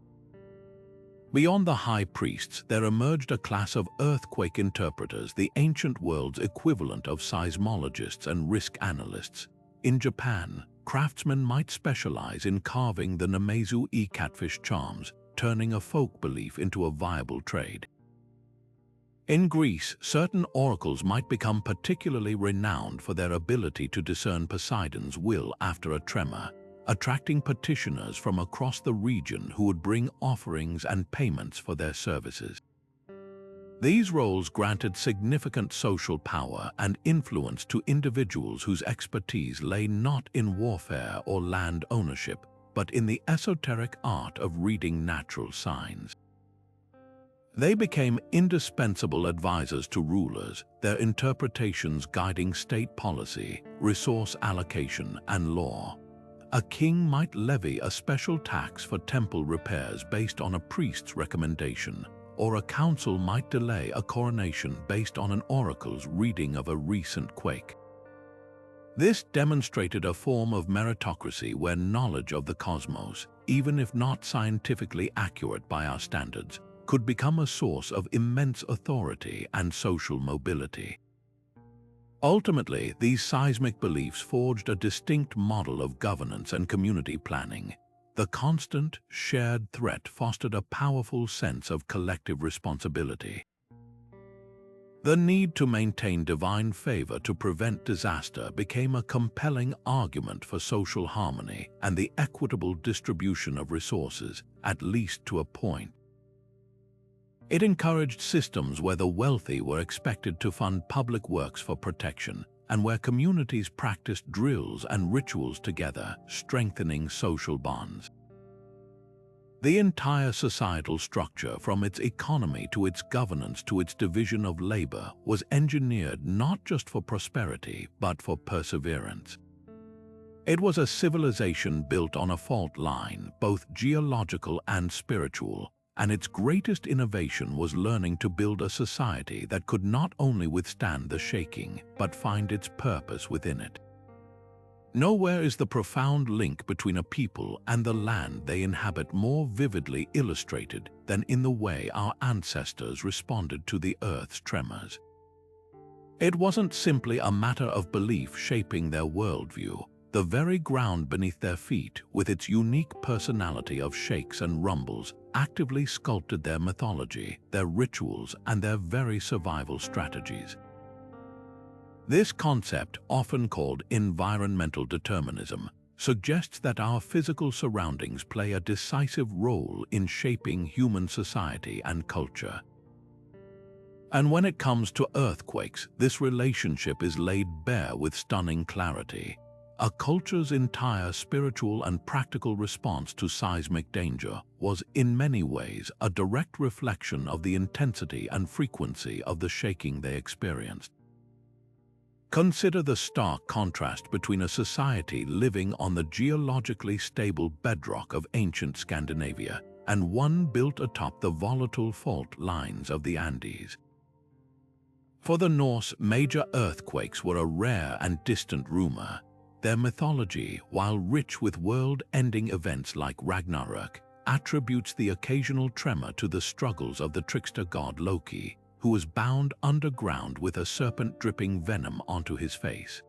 Beyond the high priests, there emerged a class of earthquake interpreters, the ancient world's equivalent of seismologists and risk analysts. In Japan, craftsmen might specialize in carving the Namazu catfish charms, turning a folk belief into a viable trade. In Greece, certain oracles might become particularly renowned for their ability to discern Poseidon's will after a tremor, attracting petitioners from across the region who would bring offerings and payments for their services. These roles granted significant social power and influence to individuals whose expertise lay not in warfare or land ownership, but in the esoteric art of reading natural signs. They became indispensable advisors to rulers, their interpretations guiding state policy, resource allocation, and law. A king might levy a special tax for temple repairs based on a priest's recommendation, or a council might delay a coronation based on an oracle's reading of a recent quake. This demonstrated a form of meritocracy where knowledge of the cosmos, even if not scientifically accurate by our standards, could become a source of immense authority and social mobility. Ultimately, these seismic beliefs forged a distinct model of governance and community planning. The constant, shared threat fostered a powerful sense of collective responsibility. The need to maintain divine favor to prevent disaster became a compelling argument for social harmony and the equitable distribution of resources, at least to a point. It encouraged systems where the wealthy were expected to fund public works for protection, and where communities practiced drills and rituals together, strengthening social bonds. The entire societal structure, from its economy to its governance to its division of labor, was engineered not just for prosperity, but for perseverance. It was a civilization built on a fault line, both geological and spiritual, and its greatest innovation was learning to build a society that could not only withstand the shaking, but find its purpose within it. Nowhere is the profound link between a people and the land they inhabit more vividly illustrated than in the way our ancestors responded to the Earth's tremors. It wasn't simply a matter of belief shaping their worldview. The very ground beneath their feet, with its unique personality of shakes and rumbles, actively sculpted their mythology, their rituals, and their very survival strategies. This concept, often called environmental determinism, suggests that our physical surroundings play a decisive role in shaping human society and culture. And when it comes to earthquakes, this relationship is laid bare with stunning clarity. A culture's entire spiritual and practical response to seismic danger was, in many ways, a direct reflection of the intensity and frequency of the shaking they experienced. Consider the stark contrast between a society living on the geologically stable bedrock of ancient Scandinavia and one built atop the volatile fault lines of the Andes. For the Norse, major earthquakes were a rare and distant rumor. Their mythology, while rich with world-ending events like Ragnarök, attributes the occasional tremor to the struggles of the trickster god Loki, who was bound underground with a serpent dripping venom onto his face.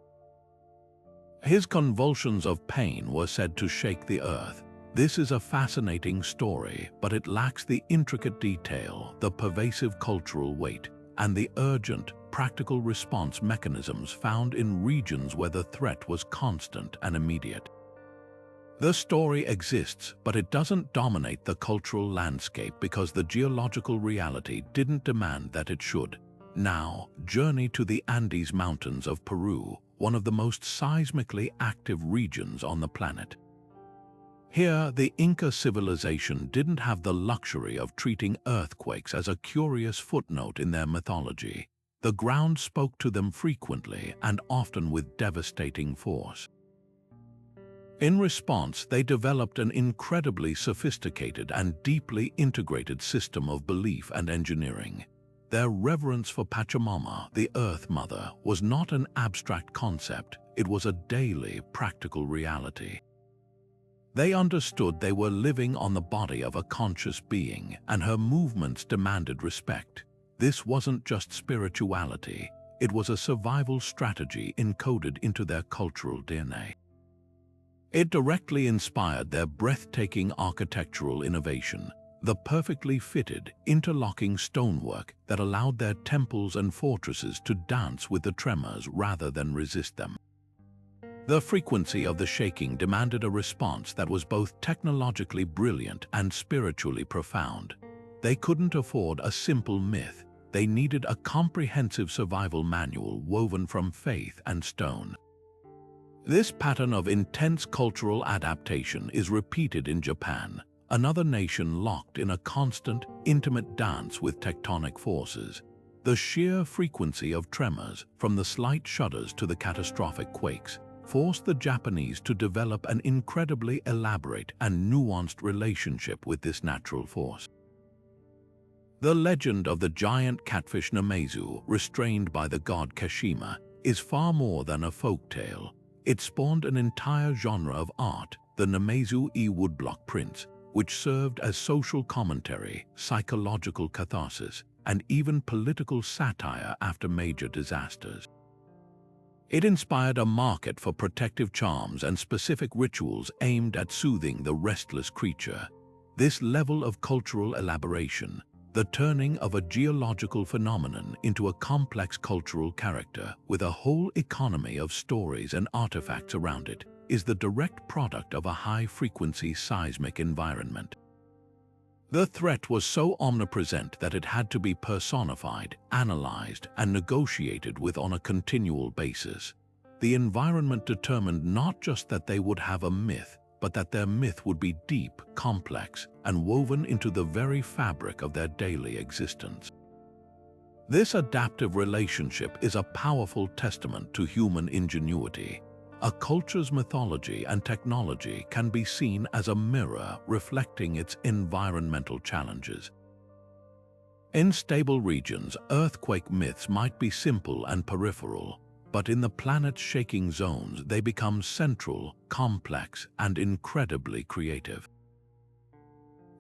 His convulsions of pain were said to shake the earth. This is a fascinating story, but it lacks the intricate detail, the pervasive cultural weight, and the urgent, practical response mechanisms found in regions where the threat was constant and immediate. The story exists, but it doesn't dominate the cultural landscape because the geological reality didn't demand that it should. Now, journey to the Andes Mountains of Peru, one of the most seismically active regions on the planet. Here, the Inca civilization didn't have the luxury of treating earthquakes as a curious footnote in their mythology. The ground spoke to them frequently and often with devastating force. In response, they developed an incredibly sophisticated and deeply integrated system of belief and engineering. Their reverence for Pachamama, the Earth Mother, was not an abstract concept, it was a daily, practical reality. They understood they were living on the body of a conscious being, and her movements demanded respect. This wasn't just spirituality, it was a survival strategy encoded into their cultural DNA. It directly inspired their breathtaking architectural innovation, the perfectly fitted, interlocking stonework that allowed their temples and fortresses to dance with the tremors rather than resist them. The frequency of the shaking demanded a response that was both technologically brilliant and spiritually profound. They couldn't afford a simple myth. They needed a comprehensive survival manual woven from faith and stone. This pattern of intense cultural adaptation is repeated in Japan, another nation locked in a constant, intimate dance with tectonic forces. The sheer frequency of tremors, from the slight shudders to the catastrophic quakes, forced the Japanese to develop an incredibly elaborate and nuanced relationship with this natural force. The legend of the giant catfish Namazu, restrained by the god Kashima, is far more than a folktale. It spawned an entire genre of art, the Namazu-e woodblock prints, which served as social commentary, psychological catharsis, and even political satire after major disasters. It inspired a market for protective charms and specific rituals aimed at soothing the restless creature. This level of cultural elaboration, the turning of a geological phenomenon into a complex cultural character with a whole economy of stories and artifacts around it, is the direct product of a high-frequency seismic environment. The threat was so omnipresent that it had to be personified, analyzed, and negotiated with on a continual basis. The environment determined not just that they would have a myth, but that their myth would be deep, complex, and woven into the very fabric of their daily existence. This adaptive relationship is a powerful testament to human ingenuity. A culture's mythology and technology can be seen as a mirror reflecting its environmental challenges. In stable regions, earthquake myths might be simple and peripheral, but in the planet's shaking zones they become central, complex, and incredibly creative.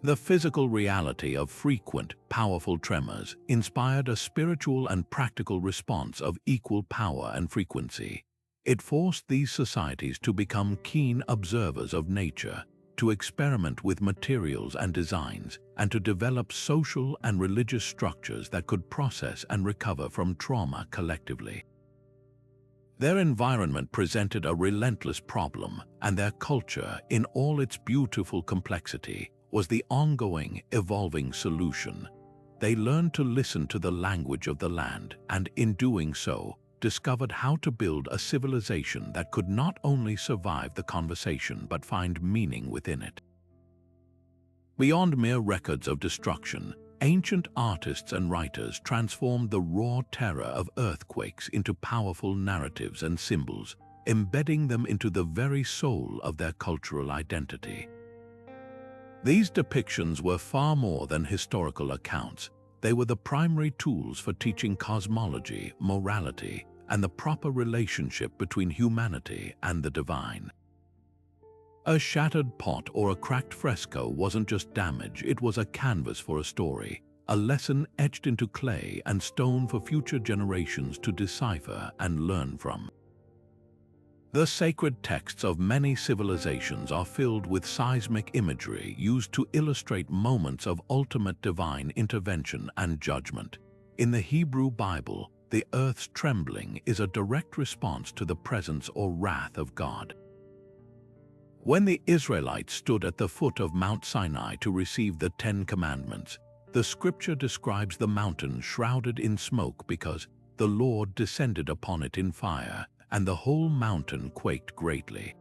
The physical reality of frequent, powerful tremors inspired a spiritual and practical response of equal power and frequency. It forced these societies to become keen observers of nature, to experiment with materials and designs, and to develop social and religious structures that could process and recover from trauma collectively. Their environment presented a relentless problem, and their culture, in all its beautiful complexity, was the ongoing, evolving solution. They learned to listen to the language of the land, and in doing so, discovered how to build a civilization that could not only survive the conversation but find meaning within it. Beyond mere records of destruction, ancient artists and writers transformed the raw terror of earthquakes into powerful narratives and symbols, embedding them into the very soul of their cultural identity. These depictions were far more than historical accounts. They were the primary tools for teaching cosmology, morality, and the proper relationship between humanity and the divine. A shattered pot or a cracked fresco wasn't just damage, it was a canvas for a story, a lesson etched into clay and stone for future generations to decipher and learn from. The sacred texts of many civilizations are filled with seismic imagery used to illustrate moments of ultimate divine intervention and judgment. In the Hebrew Bible, the earth's trembling is a direct response to the presence or wrath of God. When the Israelites stood at the foot of Mount Sinai to receive the Ten Commandments, the scripture describes the mountain shrouded in smoke because the Lord descended upon it in fire, and the whole mountain quaked greatly.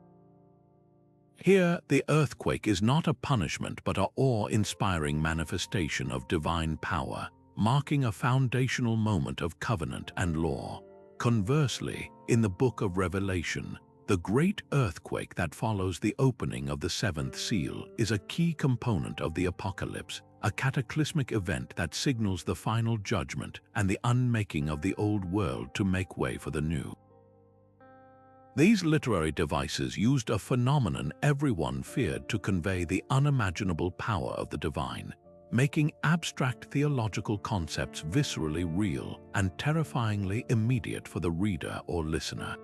Here, the earthquake is not a punishment but an awe-inspiring manifestation of divine power, marking a foundational moment of covenant and law. Conversely, in the book of Revelation, the great earthquake that follows the opening of the seventh seal is a key component of the apocalypse, a cataclysmic event that signals the final judgment and the unmaking of the old world to make way for the new. These literary devices used a phenomenon everyone feared to convey the unimaginable power of the divine, making abstract theological concepts viscerally real and terrifyingly immediate for the reader or listener.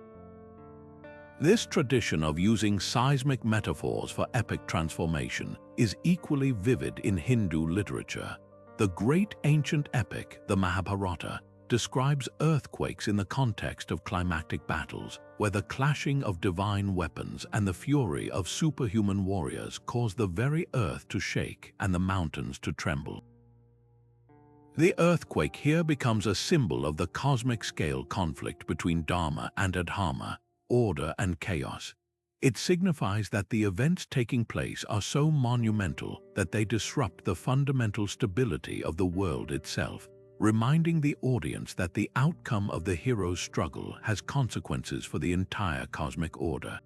This tradition of using seismic metaphors for epic transformation is equally vivid in Hindu literature. The great ancient epic, the Mahabharata, describes earthquakes in the context of climactic battles, where the clashing of divine weapons and the fury of superhuman warriors cause the very earth to shake and the mountains to tremble. The earthquake here becomes a symbol of the cosmic scale conflict between Dharma and Adharma, order and chaos. It signifies that the events taking place are so monumental that they disrupt the fundamental stability of the world itself, reminding the audience that the outcome of the hero's struggle has consequences for the entire cosmic order.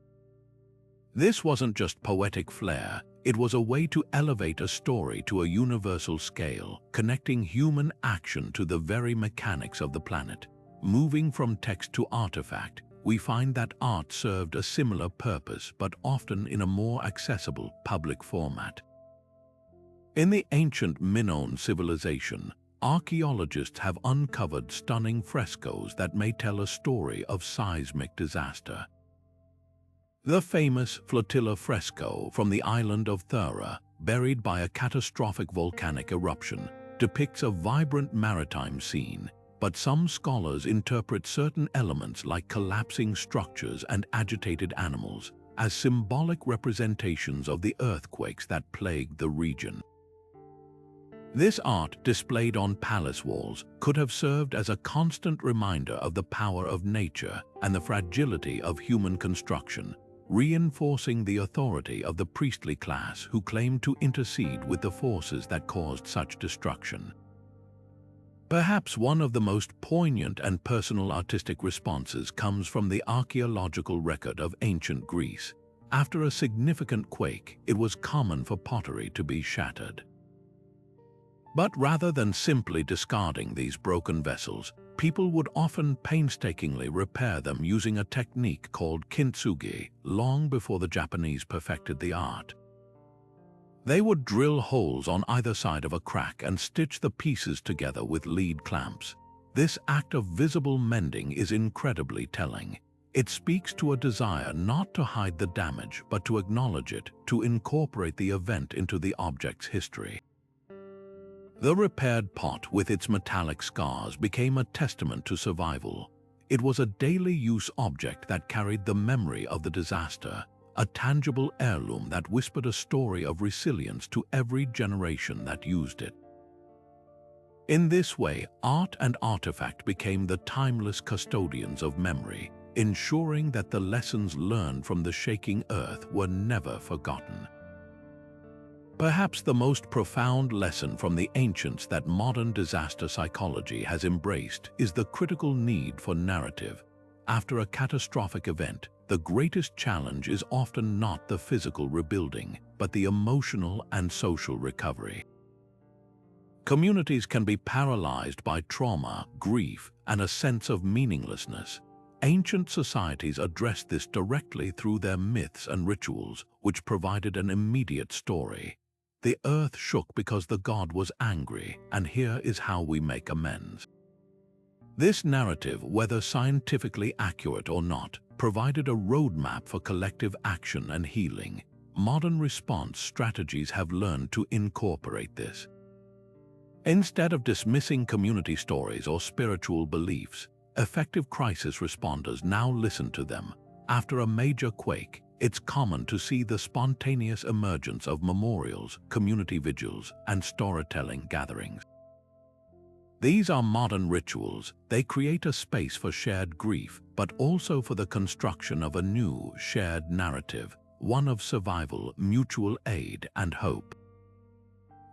This wasn't just poetic flair, it was a way to elevate a story to a universal scale, connecting human action to the very mechanics of the planet. Moving from text to artifact, we find that art served a similar purpose, but often in a more accessible public format. In the ancient Minoan civilization, archaeologists have uncovered stunning frescoes that may tell a story of seismic disaster. The famous flotilla fresco from the island of Thera, buried by a catastrophic volcanic eruption, depicts a vibrant maritime scene, but some scholars interpret certain elements like collapsing structures and agitated animals as symbolic representations of the earthquakes that plagued the region. This art, displayed on palace walls, could have served as a constant reminder of the power of nature and the fragility of human construction, reinforcing the authority of the priestly class who claimed to intercede with the forces that caused such destruction. Perhaps one of the most poignant and personal artistic responses comes from the archaeological record of ancient Greece. After a significant quake, it was common for pottery to be shattered. But rather than simply discarding these broken vessels, people would often painstakingly repair them using a technique called kintsugi, long before the Japanese perfected the art. They would drill holes on either side of a crack and stitch the pieces together with lead clamps. This act of visible mending is incredibly telling. It speaks to a desire not to hide the damage, but to acknowledge it, to incorporate the event into the object's history. The repaired pot with its metallic scars became a testament to survival. It was a daily use object that carried the memory of the disaster, a tangible heirloom that whispered a story of resilience to every generation that used it. In this way, art and artifact became the timeless custodians of memory, ensuring that the lessons learned from the shaking earth were never forgotten. Perhaps the most profound lesson from the ancients that modern disaster psychology has embraced is the critical need for narrative. After a catastrophic event, the greatest challenge is often not the physical rebuilding, but the emotional and social recovery. Communities can be paralyzed by trauma, grief, and a sense of meaninglessness. Ancient societies addressed this directly through their myths and rituals, which provided an immediate story. The earth shook because the god was angry, and here is how we make amends. This narrative, whether scientifically accurate or not, provided a roadmap for collective action and healing. Modern response strategies have learned to incorporate this. Instead of dismissing community stories or spiritual beliefs, effective crisis responders now listen to them. After a major quake, it's common to see the spontaneous emergence of memorials, community vigils, and storytelling gatherings. These are modern rituals. They create a space for shared grief, but also for the construction of a new, shared narrative, one of survival, mutual aid, and hope.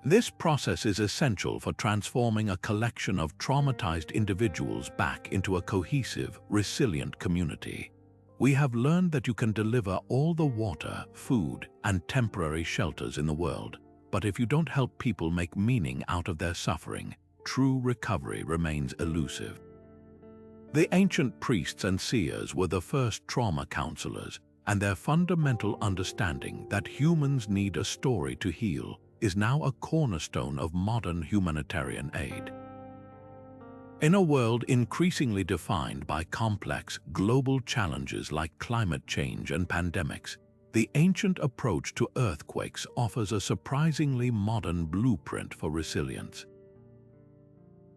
This process is essential for transforming a collection of traumatized individuals back into a cohesive, resilient community. We have learned that you can deliver all the water, food, and temporary shelters in the world, but if you don't help people make meaning out of their suffering, true recovery remains elusive. The ancient priests and seers were the first trauma counselors, and their fundamental understanding that humans need a story to heal is now a cornerstone of modern humanitarian aid. In a world increasingly defined by complex, global challenges like climate change and pandemics, the ancient approach to earthquakes offers a surprisingly modern blueprint for resilience.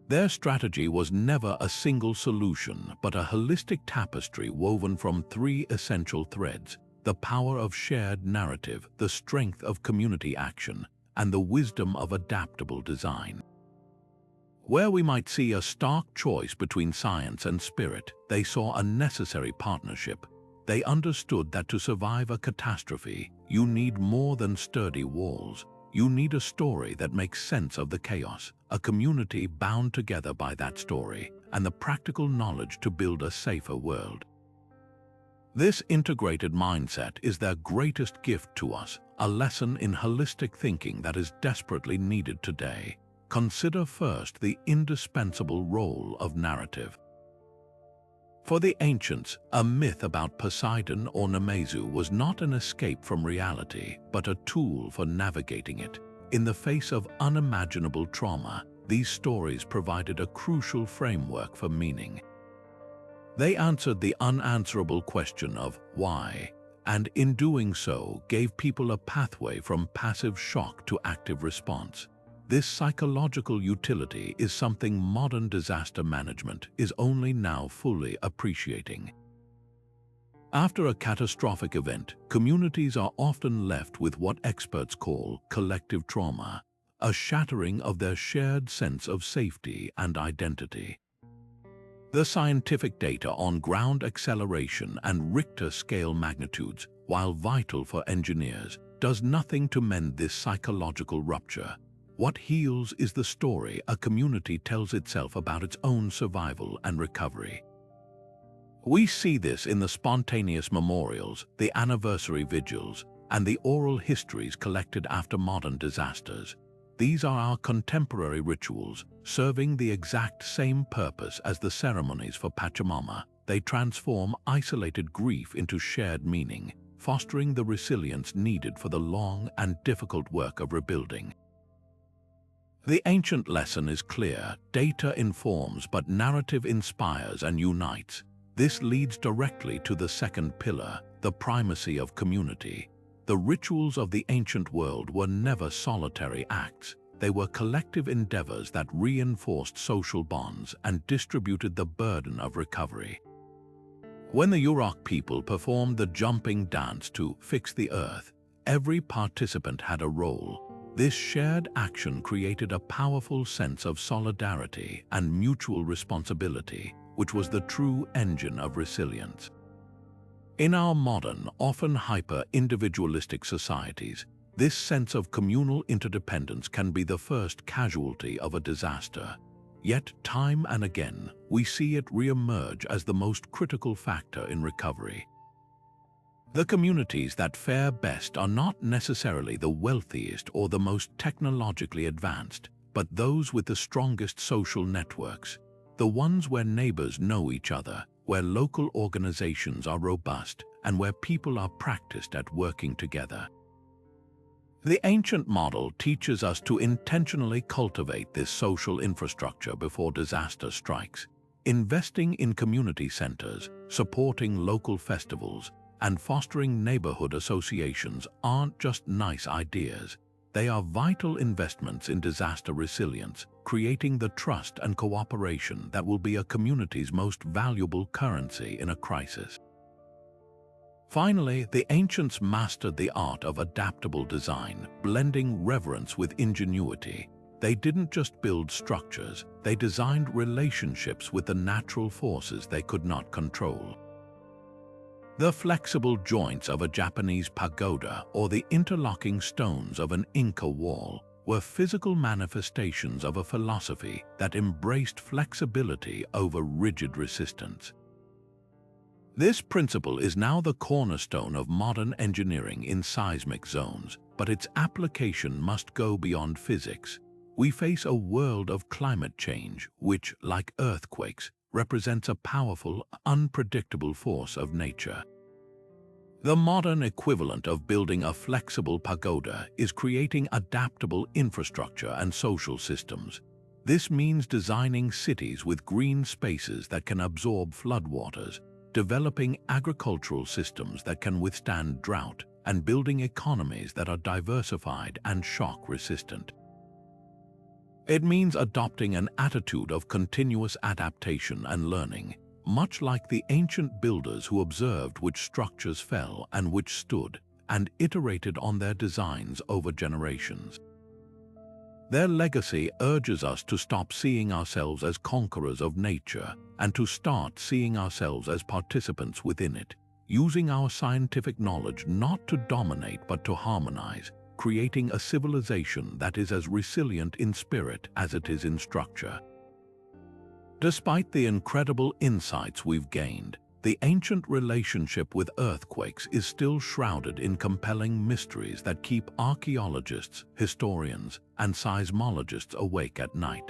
Their strategy was never a single solution, but a holistic tapestry woven from three essential threads: the power of shared narrative, the strength of community action, and the wisdom of adaptable design. Where we might see a stark choice between science and spirit, they saw a necessary partnership. They understood that to survive a catastrophe, you need more than sturdy walls. You need a story that makes sense of the chaos, a community bound together by that story, and the practical knowledge to build a safer world. This integrated mindset is their greatest gift to us, a lesson in holistic thinking that is desperately needed today. Consider first the indispensable role of narrative. For the ancients, a myth about Poseidon or Namazu was not an escape from reality, but a tool for navigating it. In the face of unimaginable trauma, these stories provided a crucial framework for meaning. They answered the unanswerable question of why, and in doing so gave people a pathway from passive shock to active response. This psychological utility is something modern disaster management is only now fully appreciating. After a catastrophic event, communities are often left with what experts call collective trauma, a shattering of their shared sense of safety and identity. The scientific data on ground acceleration and Richter scale magnitudes, while vital for engineers, does nothing to mend this psychological rupture. What heals is the story a community tells itself about its own survival and recovery. We see this in the spontaneous memorials, the anniversary vigils, and the oral histories collected after modern disasters. These are our contemporary rituals, serving the exact same purpose as the ceremonies for Pachamama. They transform isolated grief into shared meaning, fostering the resilience needed for the long and difficult work of rebuilding. The ancient lesson is clear: data informs, but narrative inspires and unites. This leads directly to the second pillar, the primacy of community. The rituals of the ancient world were never solitary acts. They were collective endeavors that reinforced social bonds and distributed the burden of recovery. When the Yurok people performed the jumping dance to fix the earth, every participant had a role. This shared action created a powerful sense of solidarity and mutual responsibility, which was the true engine of resilience. In our modern, often hyper-individualistic societies, this sense of communal interdependence can be the first casualty of a disaster. Yet, time and again, we see it re-emerge as the most critical factor in recovery. The communities that fare best are not necessarily the wealthiest or the most technologically advanced, but those with the strongest social networks, the ones where neighbors know each other, where local organizations are robust, and where people are practiced at working together. The ancient model teaches us to intentionally cultivate this social infrastructure before disaster strikes. Investing in community centers, supporting local festivals, and fostering neighborhood associations aren't just nice ideas. They are vital investments in disaster resilience, creating the trust and cooperation that will be a community's most valuable currency in a crisis. Finally, the ancients mastered the art of adaptable design, blending reverence with ingenuity. They didn't just build structures, they designed relationships with the natural forces they could not control. The flexible joints of a Japanese pagoda or the interlocking stones of an Inca wall were physical manifestations of a philosophy that embraced flexibility over rigid resistance. This principle is now the cornerstone of modern engineering in seismic zones, but its application must go beyond physics. We face a world of climate change which, like earthquakes, represents a powerful, unpredictable force of nature. The modern equivalent of building a flexible pagoda is creating adaptable infrastructure and social systems. This means designing cities with green spaces that can absorb floodwaters, developing agricultural systems that can withstand drought, and building economies that are diversified and shock-resistant. It means adopting an attitude of continuous adaptation and learning, much like the ancient builders who observed which structures fell and which stood, and iterated on their designs over generations. Their legacy urges us to stop seeing ourselves as conquerors of nature and to start seeing ourselves as participants within it, using our scientific knowledge not to dominate but to harmonize, creating a civilization that is as resilient in spirit as it is in structure. Despite the incredible insights we've gained, the ancient relationship with earthquakes is still shrouded in compelling mysteries that keep archaeologists, historians, and seismologists awake at night.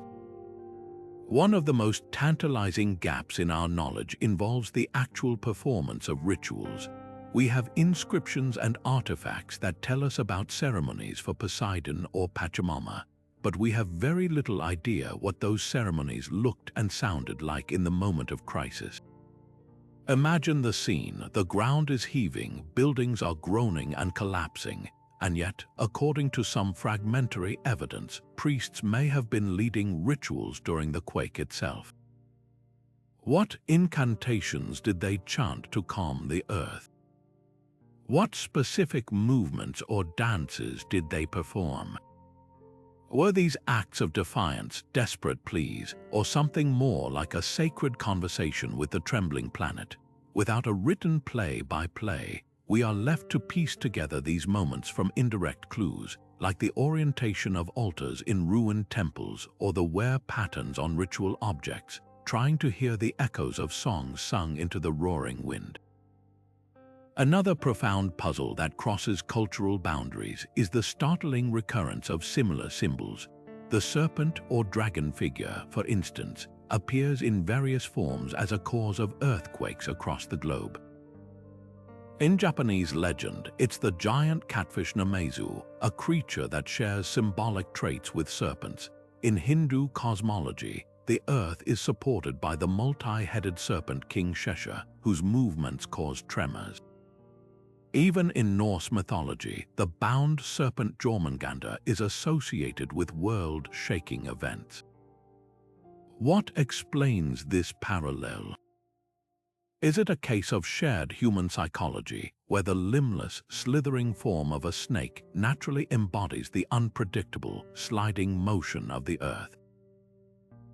One of the most tantalizing gaps in our knowledge involves the actual performance of rituals. We have inscriptions and artifacts that tell us about ceremonies for Poseidon or Pachamama, but we have very little idea what those ceremonies looked and sounded like in the moment of crisis. Imagine the scene: the ground is heaving, buildings are groaning and collapsing, and yet, according to some fragmentary evidence, priests may have been leading rituals during the quake itself. What incantations did they chant to calm the earth? What specific movements or dances did they perform? Were these acts of defiance, desperate pleas, or something more like a sacred conversation with the trembling planet? Without a written play-by-play, we are left to piece together these moments from indirect clues, like the orientation of altars in ruined temples or the wear patterns on ritual objects, trying to hear the echoes of songs sung into the roaring wind. Another profound puzzle that crosses cultural boundaries is the startling recurrence of similar symbols. The serpent or dragon figure, for instance, appears in various forms as a cause of earthquakes across the globe. In Japanese legend, it's the giant catfish Namazu, a creature that shares symbolic traits with serpents. In Hindu cosmology, the earth is supported by the multi-headed serpent King Shesha, whose movements cause tremors. Even in Norse mythology, the bound serpent Jormungandr is associated with world-shaking events. What explains this parallel? Is it a case of shared human psychology, where the limbless, slithering form of a snake naturally embodies the unpredictable, sliding motion of the earth?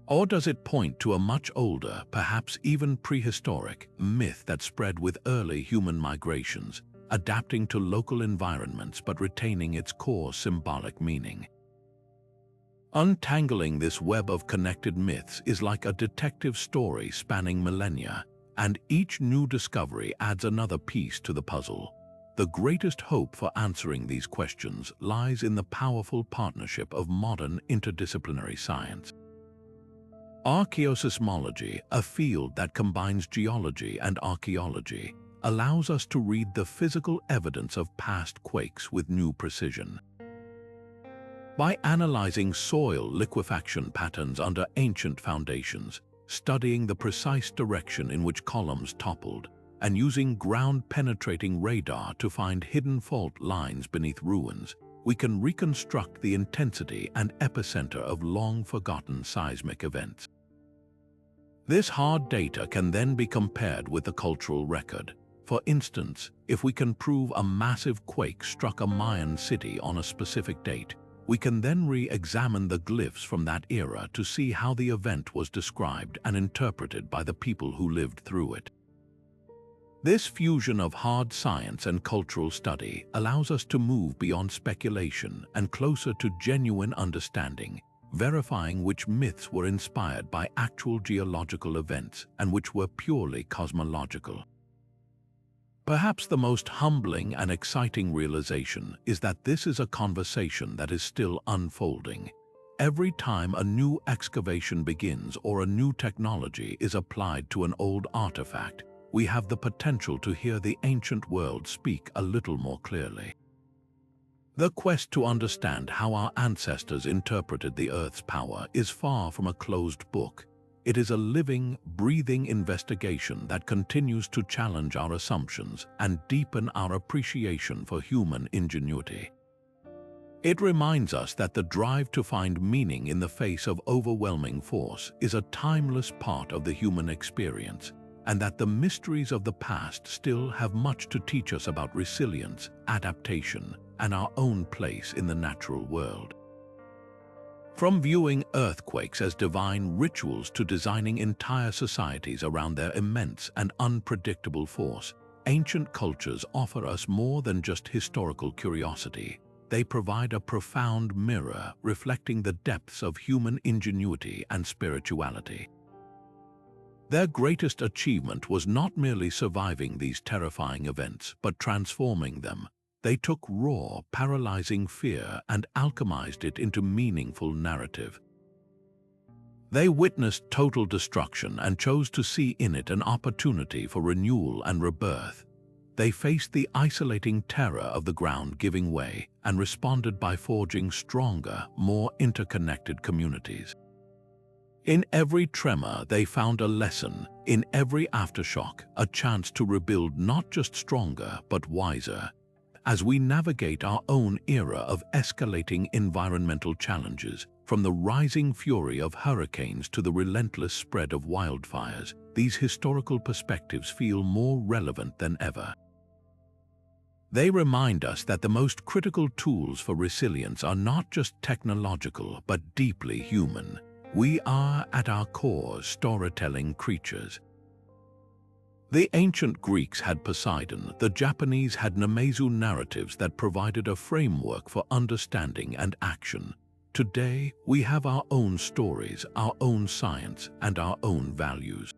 Or does it point to a much older, perhaps even prehistoric, myth that spread with early human migrations, adapting to local environments but retaining its core symbolic meaning? Untangling this web of connected myths is like a detective story spanning millennia, and each new discovery adds another piece to the puzzle. The greatest hope for answering these questions lies in the powerful partnership of modern interdisciplinary science. Archaeoseismology, a field that combines geology and archaeology, allows us to read the physical evidence of past quakes with new precision. By analyzing soil liquefaction patterns under ancient foundations, studying the precise direction in which columns toppled, and using ground-penetrating radar to find hidden fault lines beneath ruins, we can reconstruct the intensity and epicenter of long-forgotten seismic events. This hard data can then be compared with the cultural record. For instance, if we can prove a massive quake struck a Mayan city on a specific date, we can then re-examine the glyphs from that era to see how the event was described and interpreted by the people who lived through it. This fusion of hard science and cultural study allows us to move beyond speculation and closer to genuine understanding, verifying which myths were inspired by actual geological events and which were purely cosmological. Perhaps the most humbling and exciting realization is that this is a conversation that is still unfolding. Every time a new excavation begins or a new technology is applied to an old artifact, we have the potential to hear the ancient world speak a little more clearly. The quest to understand how our ancestors interpreted the Earth's power is far from a closed book. It is a living, breathing investigation that continues to challenge our assumptions and deepen our appreciation for human ingenuity. It reminds us that the drive to find meaning in the face of overwhelming force is a timeless part of the human experience, and that the mysteries of the past still have much to teach us about resilience, adaptation, and our own place in the natural world. From viewing earthquakes as divine rituals to designing entire societies around their immense and unpredictable force, ancient cultures offer us more than just historical curiosity. They provide a profound mirror reflecting the depths of human ingenuity and spirituality. Their greatest achievement was not merely surviving these terrifying events, but transforming them. They took raw, paralyzing fear and alchemized it into meaningful narrative. They witnessed total destruction and chose to see in it an opportunity for renewal and rebirth. They faced the isolating terror of the ground giving way and responded by forging stronger, more interconnected communities. In every tremor, they found a lesson. In every aftershock, a chance to rebuild not just stronger, but wiser. As we navigate our own era of escalating environmental challenges, from the rising fury of hurricanes to the relentless spread of wildfires, these historical perspectives feel more relevant than ever. They remind us that the most critical tools for resilience are not just technological, but deeply human. We are, at our core, storytelling creatures. The ancient Greeks had Poseidon, the Japanese had Namazu narratives that provided a framework for understanding and action. Today, we have our own stories, our own science, and our own values.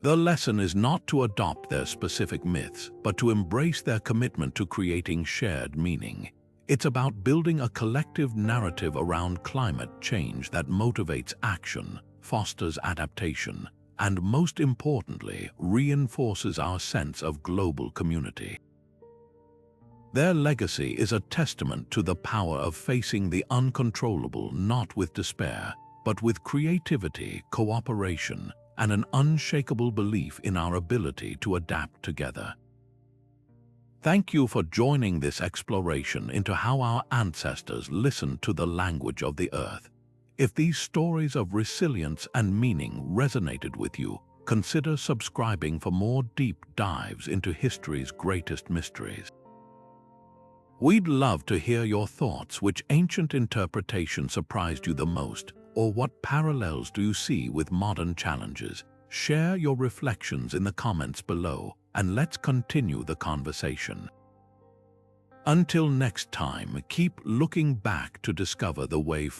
The lesson is not to adopt their specific myths, but to embrace their commitment to creating shared meaning. It's about building a collective narrative around climate change that motivates action, fosters adaptation, and most importantly, reinforces our sense of global community. Their legacy is a testament to the power of facing the uncontrollable not with despair, but with creativity, cooperation, and an unshakable belief in our ability to adapt together. Thank you for joining this exploration into how our ancestors listened to the language of the earth. If these stories of resilience and meaning resonated with you, consider subscribing for more deep dives into history's greatest mysteries. We'd love to hear your thoughts. Which ancient interpretation surprised you the most, or what parallels do you see with modern challenges? Share your reflections in the comments below, and let's continue the conversation. Until next time, keep looking back to discover the way forward.